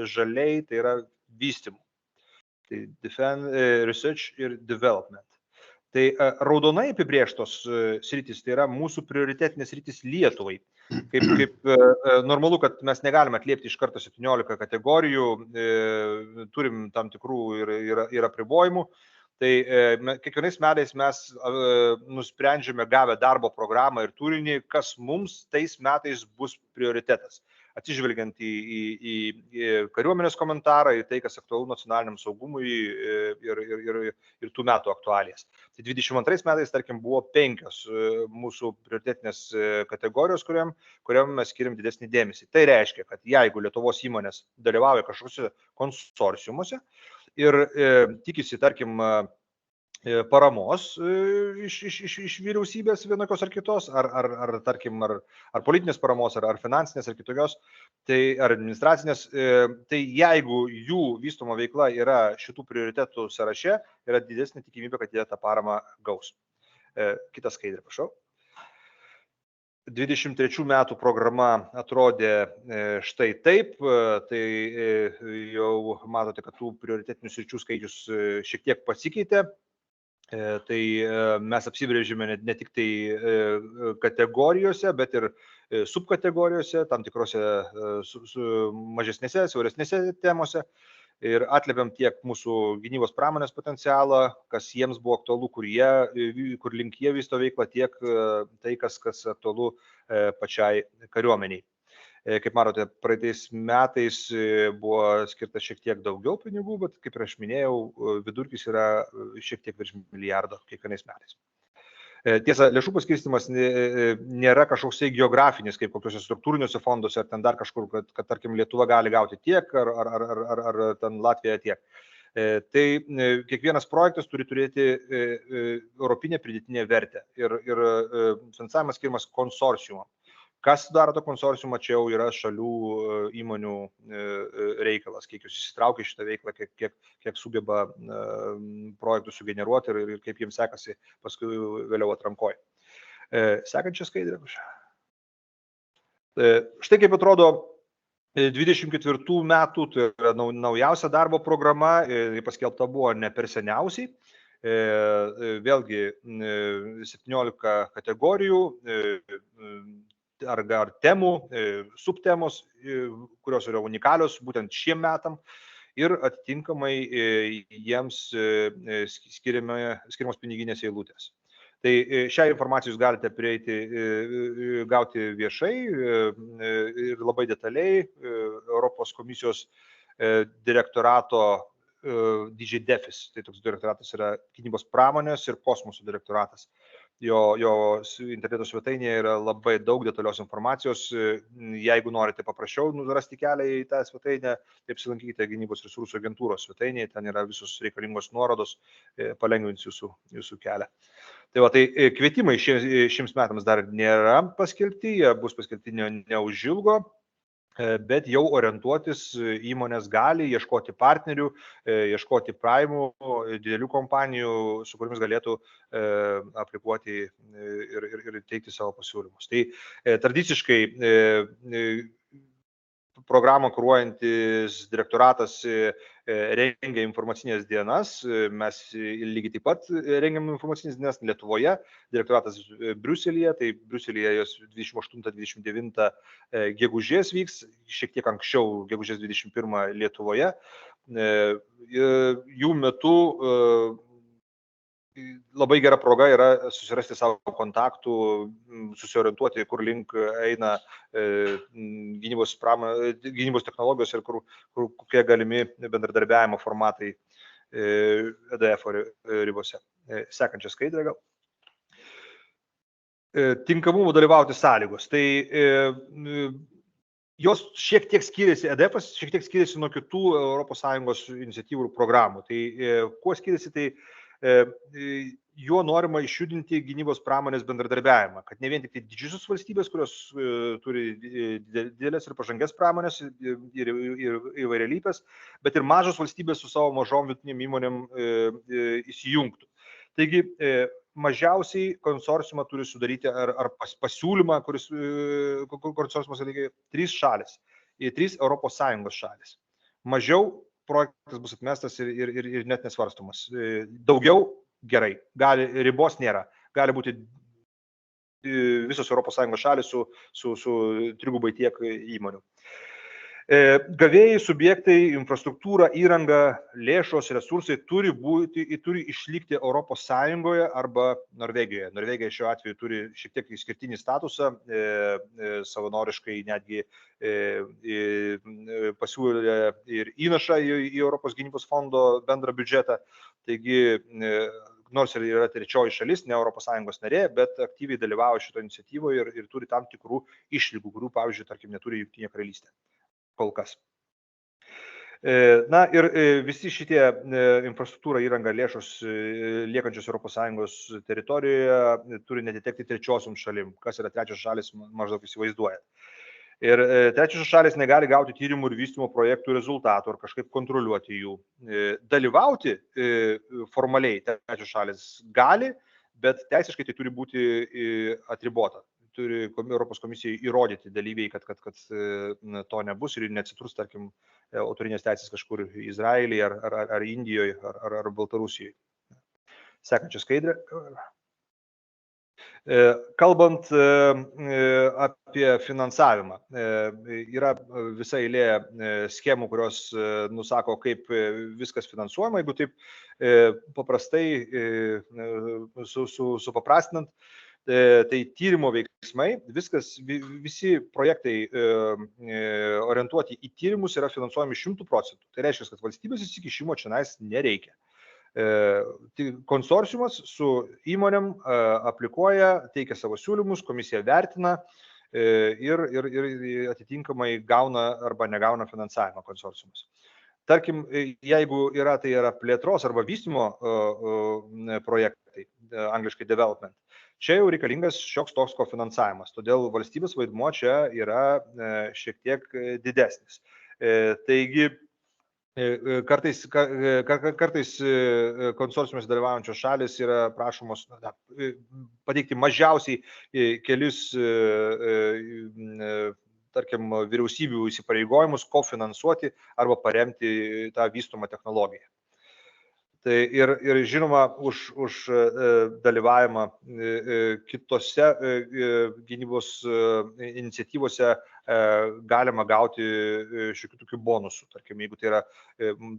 F: žaliai tai yra vystymu. Tai research ir development. Tai raudonai apibrėžtos sritis, tai yra mūsų prioritetinės sritis Lietuvai. Kaip normalu, kad mes negalime atliepti iš karto 17 kategorijų, turim tam tikrų ir apribojimų. Tai kiekvienais metais mes nusprendžiame gavę darbo programą ir turinį, kas mums tais metais bus prioritetas. Atsižvelgiant į kariuomenės komentarą, į tai, kas aktualu nacionaliniam saugumui ir tų metų aktualijas. Tai 22 metais, tarkim, buvo 5 mūsų prioritetinės kategorijos, kuriam mes skiriam didesnį dėmesį. Tai reiškia, kad jeigu Lietuvos įmonės dalyvauja kažkokiuose konsorciumuose ir tikisi, tarkim, paramos iš vyriausybės vienokios ar kitos, ar politinės paramos, ar finansinės, ar kitokios, tai ar administracinės, tai jeigu jų vystoma veikla yra šitų prioritetų sąraše, yra didesnė tikimybė, kad jie tą paramą gaus. Kitą skaidrę, prašau. 23 metų programa atrodė štai taip, tai jau matote, kad tų prioritetinių sričių skaičius šiek tiek pasikeitė. Tai mes apsibrėžėme ne tik tai kategorijose, bet ir subkategorijose, tam tikrose mažesnėse, siauresnėse temose. Ir atliepiam tiek mūsų gynybos pramonės potencialą, kas jiems buvo aktualu, kur link jie vysto veiklą, tiek tai, kas aktualu pačiai kariuomeniai. Kaip matote, praeitais metais buvo skirta šiek tiek daugiau pinigų, bet kaip aš minėjau, vidurkis yra šiek tiek virš milijardo kiekvienais metais. Tiesa, lėšų paskirstymas nėra kažkoksai geografinis, kaip kokiuose struktūriniuose fonduose, ar ten dar kažkur, kad tarkim, Lietuva gali gauti tiek, ar ten Latvija tiek. Tai kiekvienas projektas turi turėti europinę pridėtinę vertę ir finansavimas skiriamas konsorciumam. Kas sudaro to konsorciumą, čia jau yra šalių įmonių reikalas, kiek jūs įsitraukia šitą veiklą, kiek sugeba projektų sugeneruoti ir kaip jiems sekasi paskui vėliau atrankoje. Sekančią skaidrę. Štai kaip atrodo 24 metų, tai yra naujausia darbo programa, paskelbta buvo ne per seniausiai. Vėlgi 17 kategorijų, ar temų, subtemos, kurios yra unikalios būtent šiem metam ir atitinkamai jiems skiriamos piniginės eilutės. Tai šią informaciją jūs galite gauti viešai ir labai detaliai Europos komisijos direktorato DG DEFIS, tai toks direktoratas yra gynybos pramonės ir kosmoso direktoratas. jo interneto svetainėje yra labai daug detalios informacijos. Jeigu norite paprašiau rasti kelią į tą svetainę, tai apsilankykite Gynybos resursų agentūros svetainėje, ten yra visos reikalingos nuorodos, palengvins jūsų kelią. Tai va, tai kvietimai šiems metams dar nėra paskelbti, jie bus paskelbti neužilgo, bet jau orientuotis įmonės gali ieškoti partnerių, ieškoti primų, didelių kompanijų, su kuriamis galėtų aplikuoti ir teikti savo pasiūlymus. Tai tradiciškai programą kuruojantis direktoratas rengia informacinės dienas, mes lygiai taip pat rengiam informacinės dienas Lietuvoje, direktoratas Briuselyje, tai Briuselyje jos 28-29 gegužės vyks, šiek tiek anksčiau, gegužės 21 Lietuvoje. Jų metu labai gera proga yra susirasti savo kontaktų, susiorientuoti, kur link eina gynybos technologijos ir kokie galimi bendradarbiavimo formatai EDF ribose. Sekančią skaidrę gal. Tinkamumo dalyvauti sąlygos. Tai jos šiek tiek skiriasi, EDF šiek tiek skiriasi nuo kitų ES iniciatyvų ir programų. Tai kuo skiriasi, tai juo norima išjudinti gynybos pramonės bendradarbiavimą, kad ne vien tik tai didžiosios valstybės, kurios turi didelės ir pažangės pramonės ir įvairialypės, bet ir mažos valstybės su savo mažom vidutinėm įmonėm įsijungtų. Taigi, mažiausiai konsorciumą turi sudaryti ar pasiūlymą, kuris konsorciumas reikia 3 šalis, 3 ES šalis. Mažiau projektas bus atmestas ir net nesvarstomas. Daugiau gerai, ribos nėra. Gali būti visos ES šalis su trigubai tiek įmonių. Gavėjai, subjektai, infrastruktūra, įranga, lėšos, resursai turi išlikti ES arba Norvegijoje. Norvegija šiuo atveju turi šiek tiek išskirtinį statusą, savanoriškai netgi pasiūlė ir įnašą į Europos gynybos fondo bendrą biudžetą. Taigi, nors ir yra trečioji šalis, ne ES narė, bet aktyviai dalyvauja šito iniciatyvoje ir turi tam tikrų išlygų, kurių, pavyzdžiui, tarkim, neturi Jungtinė karalystė. Kol kas. Na ir visi šitie infrastruktūra, įranga, lėšos liekančios ES teritorijoje turi netitekti trečiosiom šalim. Kas yra trečios šalis, maždaug įsivaizduojat. Ir trečiosios šalis negali gauti tyrimų ir vystymo projektų rezultatų ar kažkaip kontroliuoti jų. Dalyvauti formaliai trečios šalis gali, bet teisiškai tai turi būti atribota. Turi Europos komisijai įrodyti dalyviai, kad to nebus ir neatsitrus, tarkim, autorinės teisės kažkur Izraelyje ar Indijoje ar Baltarusijoje. Sekančią skaidrę. Kalbant apie finansavimą, yra visa eilė schemų, kurios nusako, kaip viskas finansuojama. Jeigu taip paprastai supaprastinant, tai tyrimo veiksmai, visi projektai orientuoti į tyrimus yra finansuojami 100%. Tai reiškia, kad valstybės įsikišimo čionais nereikia. Konsorciumas su įmonėm aplikuoja, teikia savo siūlymus, komisija vertina ir atitinkamai gauna arba negauna finansavimą konsorciumas. Tarkim, jeigu tai yra plėtros arba vystymo projektai, angliškai development, čia jau reikalingas šioks toks kofinansavimas, todėl valstybės vaidmuo čia yra šiek tiek didesnis. Taigi, kartais konsorciumus dalyvaujančios šalis yra prašomos pateikti mažiausiai kelis, tarkim, vyriausybių įsipareigojimus, kofinansuoti arba paremti tą vystomą technologiją. Tai ir žinoma, už dalyvavimą kitose gynybos iniciatyvose galima gauti šiokių tokių bonusų. Tarkim, jeigu tai yra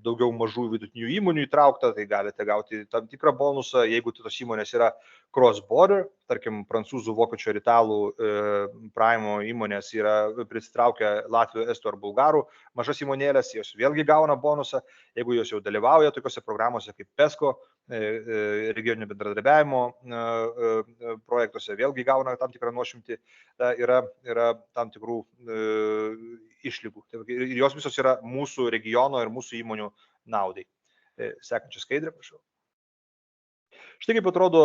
F: daugiau mažų vidutinių įmonių įtraukta, tai galite gauti tam tikrą bonusą. Jeigu tos įmonės yra cross-border, tarkim, prancūzų, vokiečių ir italų Prime įmonės yra prisitraukę Latvijų, Estų ar Bulgarų mažas įmonėlės, jos vėlgi gauna bonusą, jeigu jos jau dalyvauja tokiuose programuose kaip PESCO, regioninio bendradarbiavimo projektuose, vėlgi gauna tam tikrą nuošimtį, yra tam tikrų išlygų. Ir jos visos yra mūsų regiono ir mūsų įmonių naudai. Sekančią skaidrę, prašau. Štai kaip atrodo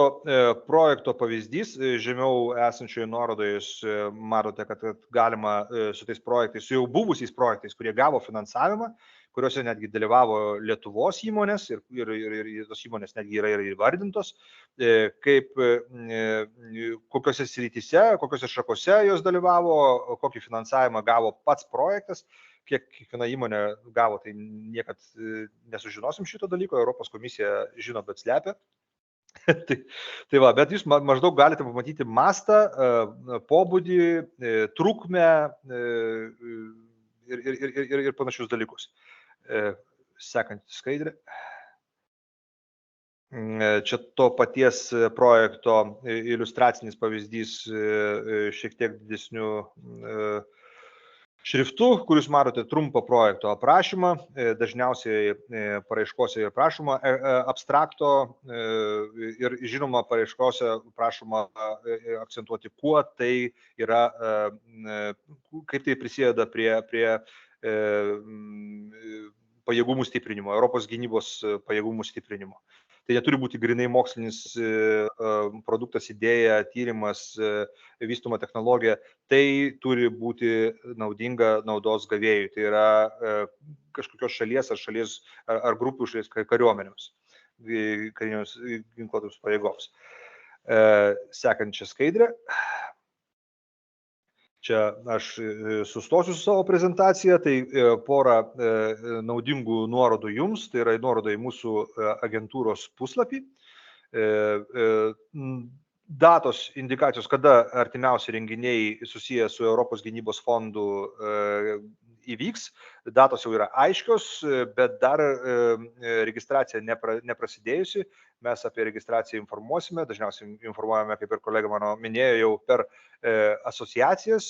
F: projekto pavyzdys, žemiau esančioje nuorodoje jūs matote, kad galima su tais projektais, su jau buvusiais projektais, kurie gavo finansavimą, kuriuose netgi dalyvavo Lietuvos įmonės ir tos įmonės netgi yra ir įvardintos, kaip kokiose srityse, kokiose šakose jos dalyvavo, kokį finansavimą gavo pats projektas, kiek kiekviena įmonė gavo, tai niekad nesužinosim šito dalyko, Europos komisija žino, bet slepia. Tai va, bet jūs maždaug galite pamatyti mastą, pobūdį, trukmę ir panašius dalykus. Sekantį skaidrę. Čia to paties projekto iliustracinis pavyzdys šiek tiek didesnių šriftu, kur jūs matote trumpą projekto aprašymą, dažniausiai paraiškose ir prašoma abstrakto ir žinoma paraiškose prašoma akcentuoti, kuo tai yra, kaip tai prisideda prie pajėgumų stiprinimo, Europos gynybos pajėgumų stiprinimo. Tai neturi būti grinai mokslinis produktas, idėja, tyrimas, vystoma technologija. Tai turi būti naudinga naudos gavėjui. Tai yra kažkokios šalies ar grupių šalies kariuomenėms, karinėms ginkluotoms pajėgoms. Sekančią skaidrę. Čia aš sustosiu su savo prezentaciją, tai porą naudingų nuorodų jums, tai yra nuoroda į mūsų agentūros puslapį. Datos indikacijos, kada artimiausi renginiai susiję su Europos gynybos fondu įvyks. Datos jau yra aiškios, bet dar registracija neprasidėjusi. Mes apie registraciją informuosime, dažniausiai informuojame, kaip ir kolega mano minėjo, jau per asociacijas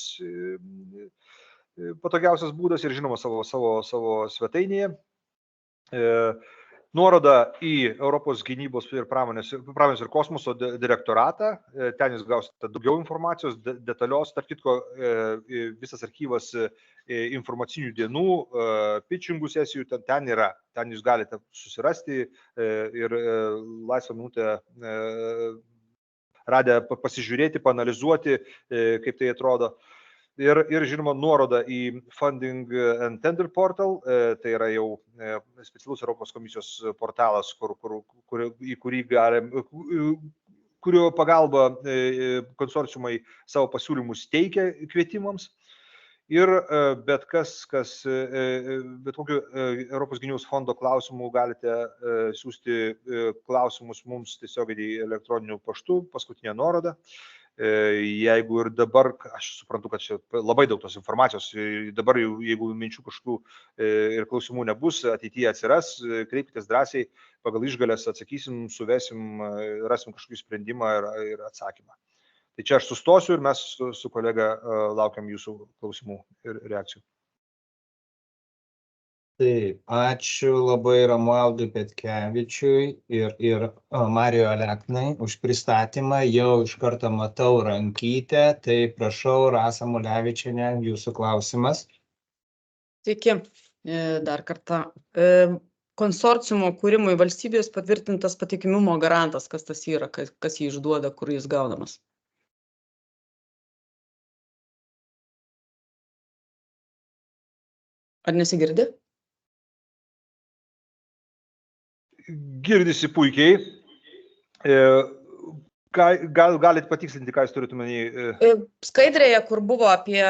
F: patogiausias būdas ir žinoma savo svetainėje. Nuoroda į Europos gynybos ir pramonės ir kosmoso direktoratą, ten jūs gausite daugiau informacijos, detalios, tarp kitko visas archyvas informacinių dienų, pitchingų sesijų ten yra, ten jūs galite susirasti ir laisvą minutę radę pasižiūrėti, paanalizuoti, kaip tai atrodo. Ir žinoma, nuoroda į Funding and Tender Portal, tai yra jau specialus Europos komisijos portalas, kurio pagalba konsorciumai savo pasiūlymus teikia kvietimams. Ir bet kokiu Europos gynybos fondo klausimų galite siūsti klausimus mums tiesiog į elektroniniu paštu, paskutinę nuorodą. Jeigu ir dabar, aš suprantu, kad čia labai daug tos informacijos, dabar jeigu minčių kažkokių ir klausimų nebus, ateityje atsiras, kreipkitės drąsiai, pagal išgalės atsakysim, suvesim, rasim kažkokį sprendimą ir atsakymą. Tai čia aš sustosiu ir mes su kolega laukiam jūsų klausimų ir reakcijų.
A: Taip, ačiū labai Romualdui Petkevičiui ir Mariui Aleknai už pristatymą. Jau iš karto matau rankytę, tai prašau, Rasa Mulevičienė, jūsų klausimas.
D: Sveiki, dar kartą. Konsorciumo kūrimui valstybės patvirtintas patikimumo garantas, kas tas yra, kas jį išduoda, kur jis gaunamas? Ar nesigirdi?
F: Girdisi puikiai. Gal galite patikslinti, ką jūs turite omeny?
D: Skaidrėje, kur buvo apie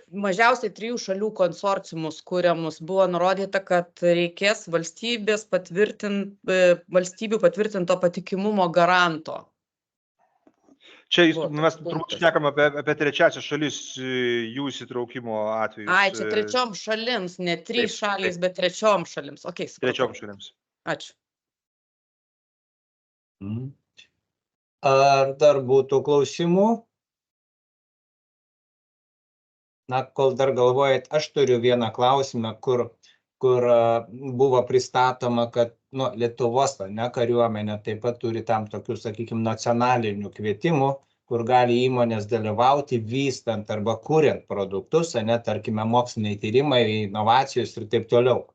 D: mažiausiai 3 šalių konsorciumus kuriamus, buvo nurodyta, kad reikės valstybių patvirtinto patikimumo garanto.
F: Čia mes turbūt šnekam apie trečiasias šalis, jų įsitraukimo atvejus.
D: Ai, čia trečiom šalims, ne 3 šalys, bet trečiom šalims. Okay,
F: trečiom šalims.
D: Ačiū.
A: Ar dar būtų klausimų? Na, kol dar galvojat, aš turiu vieną klausimą, kur buvo pristatoma, kad Lietuvos kariuomenė taip pat turi tam tokių, sakykime, nacionalinių kvietimų, kur gali įmonės dalyvauti vystant arba kuriant produktus, tarkime, moksliniai tyrimai, inovacijos ir taip toliau.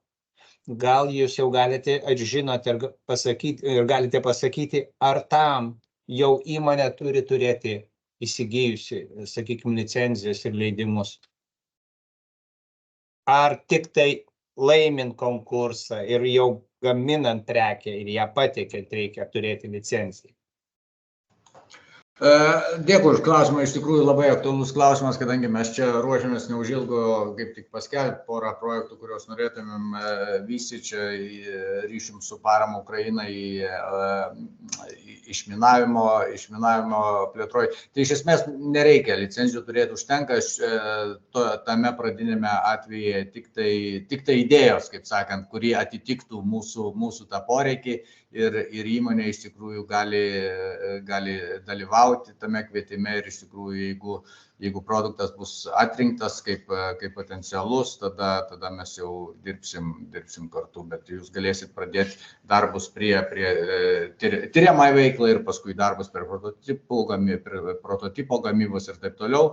A: Gal jūs jau galite, ar žinote, ir galite pasakyti, ar tam jau įmonė turi turėti įsigijusi, sakykime, licenzijas ir leidimus? Ar tik tai laimint konkursą ir jau gaminant prekę ir ją pateikiant reikia turėti licenciją?
E: Dėkui už klausimą, iš tikrųjų labai aktualus klausimas, kadangi mes čia ruošiamės neužilgo kaip tik paskelbti porą projektų, kuriuos norėtumėm vystyti čia ryšium su parama Ukrainai išminavimo plėtroj. Tai iš esmės nereikia licencijų turėti, užtenka tame pradinėme atveju tik tai idėjos, kaip sakant, kurie atitiktų mūsų tą poreikį ir įmonė iš tikrųjų gali dalyvauti tame kvietime ir iš tikrųjų, jeigu produktas bus atrinktas kaip potencialus, tada mes jau dirbsim kartu, bet jūs galėsit pradėti darbus prie tyriamai veiklą ir paskui darbus prie prototipo gamybos ir taip toliau.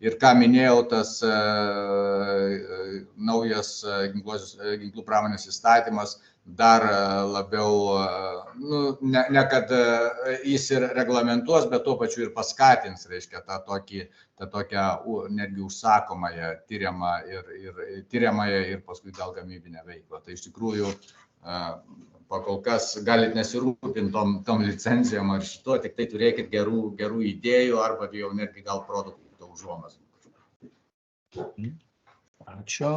E: Ir ką minėjau, tas naujas ginklų pramonės įstatymas dar labiau, ne kad jis ir reglamentuos, bet tuo pačiu ir paskatins, reiškia, tą tokią netgi užsakomąją tyriamąją ir paskui gal gamybinę veiklą. Tai iš tikrųjų, pakol kas galit nesirūpinti tom licencijom ar šito, tik tai turėkit gerų idėjų arba jau netgi gal produktų užuomazgų.
A: Ačiū.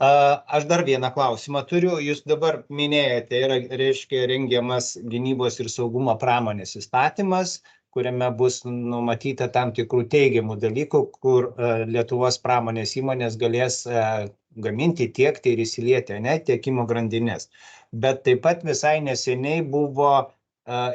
A: Aš dar vieną klausimą turiu. Jūs dabar minėjote, reiškia rengiamas gynybos ir saugumo pramonės įstatymas, kuriame bus numatyta tam tikrų teigiamų dalykų, kur Lietuvos pramonės įmonės galės gaminti, tiekti ir įsilieti tiekimo grandinės. Bet taip pat visai neseniai buvo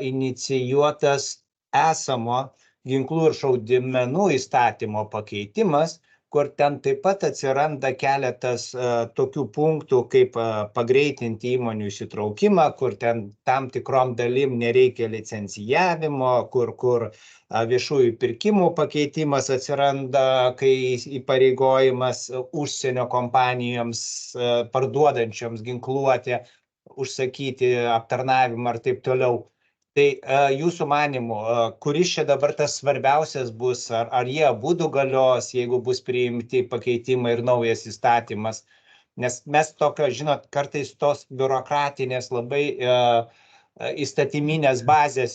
A: inicijuotas esamo ginklų ir šaudmenų įstatymo pakeitimas, kur ten taip pat atsiranda keletas tokių punktų, kaip pagreitinti įmonių įsitraukimą, kur ten tam tikrom dalim nereikia licencijavimo, kur viešųjų pirkimų pakeitimas atsiranda, kai įpareigojimas užsienio kompanijoms parduodančioms ginkluotę užsakyti aptarnavimą ir taip toliau. Tai jūsų manymu, kuris čia dabar tas svarbiausias bus, ar jie abudu galios, jeigu bus priimti pakeitimai ir naujas įstatymas? Nes mes tokio, žinot, kartais tos biurokratinės labai įstatyminės bazės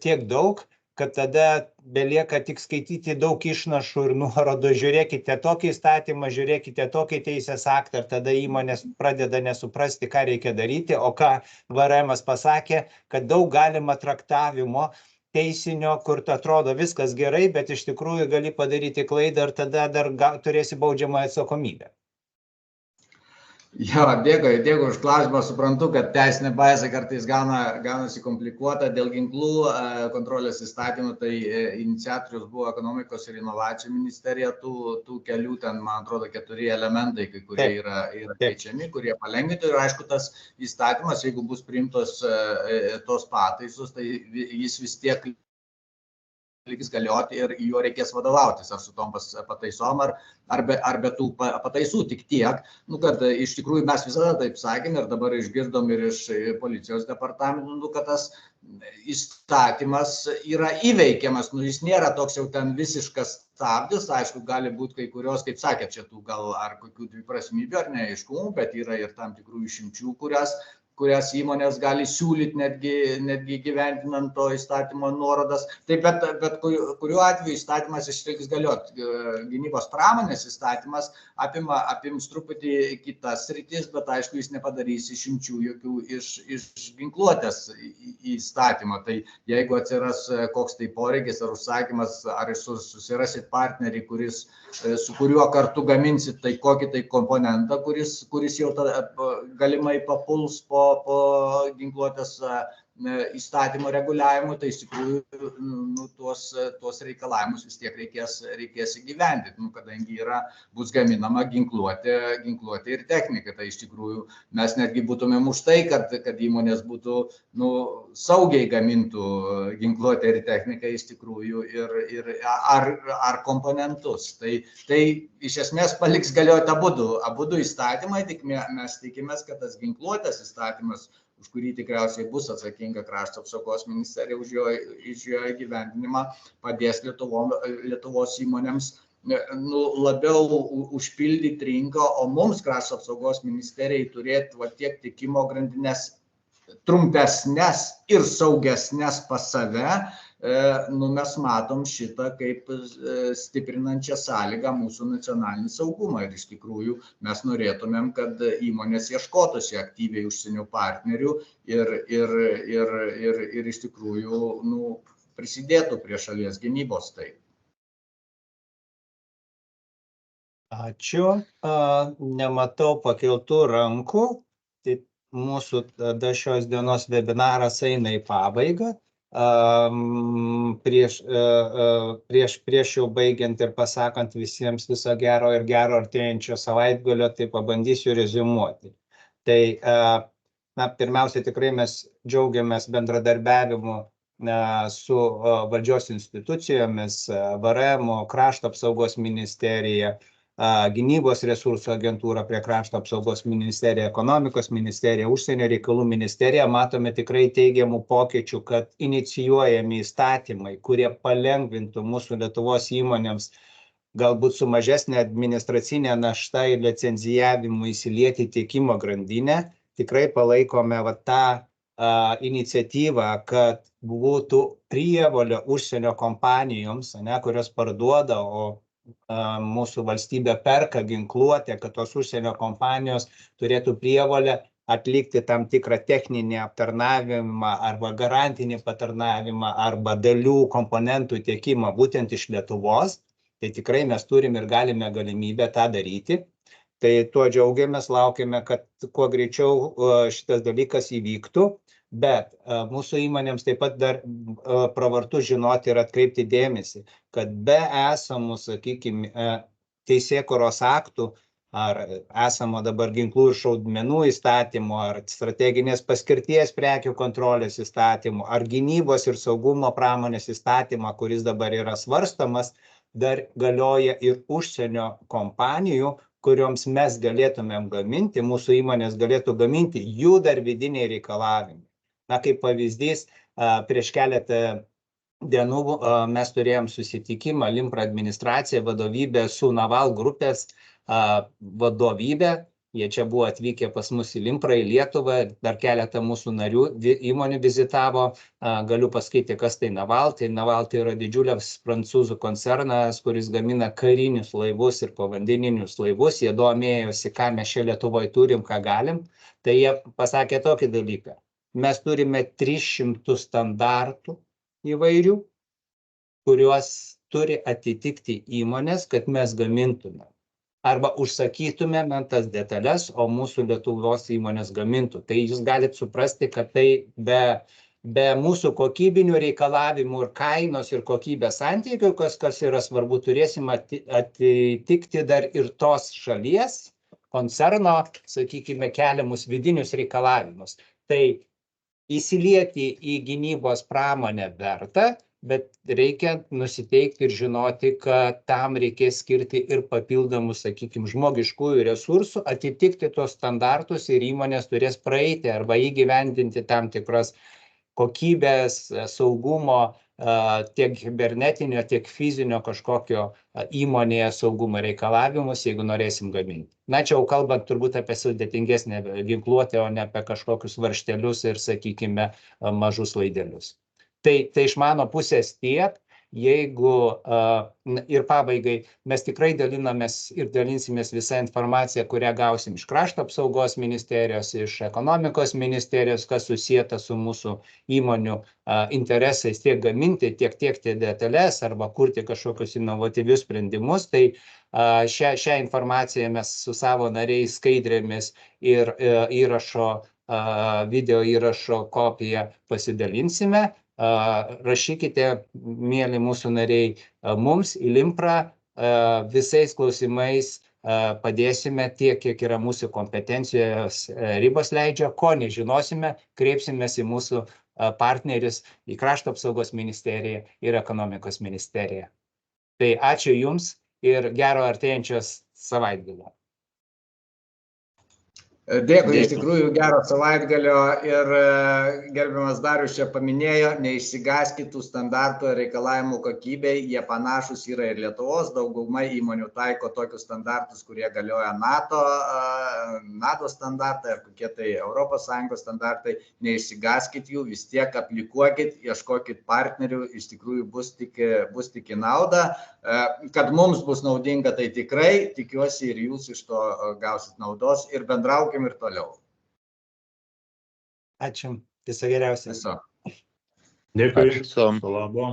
A: tiek daug, kad tada belieka tik skaityti daug išnašų ir nuorodų, žiūrėkite tokį įstatymą, žiūrėkite tokį teisės aktą, ir tada įmonės pradeda nesuprasti, ką reikia daryti, o ką VRM-as pasakė, kad daug galima traktavimo teisinio, kur atrodo viskas gerai, bet iš tikrųjų gali padaryti klaidą ir tada dar turėsi baudžiamą atsakomybę.
E: Jo, dėkui už klausimą. Suprantu, kad teisinė bazė kartais gaunasi komplikuota dėl ginklų kontrolės įstatymų. Tai iniciatorius buvo ekonomikos ir inovacijų ministerija, tų kelių ten, man atrodo, 4 elementai, kai kurie yra keičiami, kurie palengvintų. Ir aišku, tas įstatymas, jeigu bus priimtos tos pataisos, tai jis vis tiek liks galioti ir juo reikės vadovautis, ar su tom pataisom, ar be tų pataisų, tik tiek, kad iš tikrųjų mes visada taip sakėm ir dabar išgirdom ir iš policijos departamentų, kad tas įstatymas yra įveikiamas, jis nėra toks jau ten visiškas stabdis, aišku, gali būti kai kurios, kaip sakė, čia tų gal ar kokių dviprasmybių ar neaiškumų, bet yra ir tam tikrų išimčių, kurias įmonės gali siūlyti netgi gyventinant to įstatymo nuorodas. Taip, bet kuriuo atveju įstatymas išliks galioti. Gynybos pramonės įstatymas apims truputį kitas sritis, bet aišku, jis nepadarys išimčių jokių iš ginkluotės įstatymo. Tai jeigu atsiras koks tai poreikis ar užsakymas, ar susirasit partnerį, su kuriuo kartu gaminsit tai kokį tai komponentą, kuris jau galimai papuls po ginkluotės įstatymo reguliavimų, tai iš tikrųjų tuos reikalavimus vis tiek reikės įgyvendinti, kadangi bus gaminama ginkluotė ir technika. Tai iš tikrųjų mes netgi būtumėm už tai, kad įmonės būtų saugiai gamintų ginkluotę ir techniką iš tikrųjų ar komponentus. Tai iš esmės paliks galioti abudu įstatymai, tik mes tikimės, kad tas ginkluotės įstatymas, už kurį tikriausiai bus atsakinga Krašto apsaugos ministerija už jo įgyvendinimą, padės Lietuvos įmonėms labiau užpildyti rinką, o mums Krašto apsaugos ministerijai turėti tiek tiekimo grandinės trumpesnės ir saugesnės pas save, mes matom šitą kaip stiprinančią sąlygą mūsų nacionalinį saugumą. Ir iš tikrųjų mes norėtumėm, kad įmonės ieškotųsi aktyviai užsienio partnerių ir iš tikrųjų prisidėtų prie šalies gynybos. Tai.
A: Ačiū. Nematau pakeltų rankų. Tai mūsų tada šios dienos webinaras eina į pabaigą. Prieš jau baigiant ir pasakant visiems viso gero ir gero artėjančio savaitgalio, tai pabandysiu reziumuoti. Tai pirmiausia, tikrai mes džiaugiamės bendradarbiavimu su valdžios institucijomis, VRM, Krašto apsaugos ministerija, Gynybos resursų agentūra prie Krašto apsaugos ministerija, Ekonomikos ministerija, Užsienio reikalų ministerija. Matome tikrai teigiamų pokyčių, kad inicijuojami įstatymai, kurie palengvintų mūsų Lietuvos įmonėms galbūt su mažesnė administracinė našta ir licencijavimu įsilieti tiekimo grandinę. Tikrai palaikome tą iniciatyvą, kad būtų prievolė užsienio kompanijoms, kurios parduoda, o mūsų valstybė perka ginkluotę, kad tos užsienio kompanijos turėtų prievolę atlikti tam tikrą techninį aptarnavimą arba garantinį patarnavimą arba dalių komponentų tiekimą būtent iš Lietuvos. Tai tikrai mes turim ir galime galimybę tą daryti. Tai tuo džiaugiamės, laukiame, kad kuo greičiau šitas dalykas įvyktų. Bet mūsų įmonėms taip pat dar pravartu žinoti ir atkreipti dėmesį, kad be esamų, sakykime, teisėkūros aktų ar esamo dabar ginklų ir šaudmenų įstatymų, ar strateginės paskirties prekių kontrolės įstatymų, ar gynybos ir saugumo pramonės įstatymą, kuris dabar yra svarstomas, dar galioja ir užsienio kompanijų, kurioms mes galėtumėm gaminti, mūsų įmonės galėtų gaminti, jų dar vidiniai reikalavimai. Kaip pavyzdys, prieš keletą dienų mes turėjom susitikimą Limpra administracija, vadovybė su Naval grupės vadovybė. Jie čia buvo atvykę pas mus į Limprą, į Lietuvą, dar keletą mūsų narių įmonių vizitavo. Galiu pasakyti, kas tai Naval. Tai Naval tai yra didžiulis prancūzų koncernas, kuris gamina karinius laivus ir povandeninius laivus. Jie domėjosi, ką mes čia Lietuvoje turim, ką galim. Tai jie pasakė tokį dalyką. Mes turime 300 standartų įvairių, kuriuos turi atitikti įmonės, kad mes gamintume. Arba užsakytume tas detalės, o mūsų Lietuvos įmonės gamintų. Tai jūs galite suprasti, kad tai be mūsų kokybinių reikalavimų ir kainos ir kokybės santykių, kas yra svarbu, turėsim atitikti dar ir tos šalies koncerno, sakykime, keliamus vidinius reikalavimus. Tai įsilieti į gynybos pramonę verta, bet reikia nusiteikti ir žinoti, kad tam reikės skirti ir papildomų, sakykime, žmogiškųjų resursų, atitikti tos standartus ir įmonės turės praeiti arba įgyvendinti tam tikras kokybės, saugumo, tiek kibernetinio, tiek fizinio kažkokio įmonėje saugumo reikalavimus, jeigu norėsim gaminti. Čia jau kalbant turbūt apie sudėtingesnę ginkluotę, o ne apie kažkokius varžtelius ir, sakykime, mažus laidelius. Tai iš mano pusės tiek, jeigu ir pabaigai mes tikrai dalinamės ir dalinsimės visą informaciją, kurią gausim iš Krašto apsaugos ministerijos, iš Ekonomikos ministerijos, kas susieta su mūsų įmonių interesais tiek gaminti, tiek tiekti detalės arba kurti kažkokius inovatyvius sprendimus. Tai šią informaciją mes su savo nariais, skaidrėmis ir įrašo video įrašo kopiją pasidalinsime. Rašykite, mėly mūsų nariai, mums į Limprą visais klausimais padėsime tiek, kiek yra mūsų kompetencijos ribos leidžia. Ko nežinosime, kreipsimės į mūsų partnerius, į Krašto apsaugos ministeriją ir Ekonomikos ministeriją. Tai ačiū Jums ir gero artėjančios savaitgalio.
E: Dėkui, iš tikrųjų gero savaitgalio ir gerbiamas Darius čia paminėjo, neišsigąskit tų standartų ir reikalavimų kokybei, jie panašus yra ir Lietuvos, dauguma įmonių taiko tokius standartus, kurie galioja NATO standartai ar kokie tai ES standartai, neišsigąskit jų, vis tiek aplikuokit, ieškokit partnerių, iš tikrųjų bus tik į naudą, kad mums bus naudinga, tai tikrai, tikiuosi ir jūs iš to gausit naudos ir bendraukim ir toliau.
A: Ačiū. Viso geriausio.
E: Viso.
C: Dėkui.
G: Ačiū.
C: Viso labo.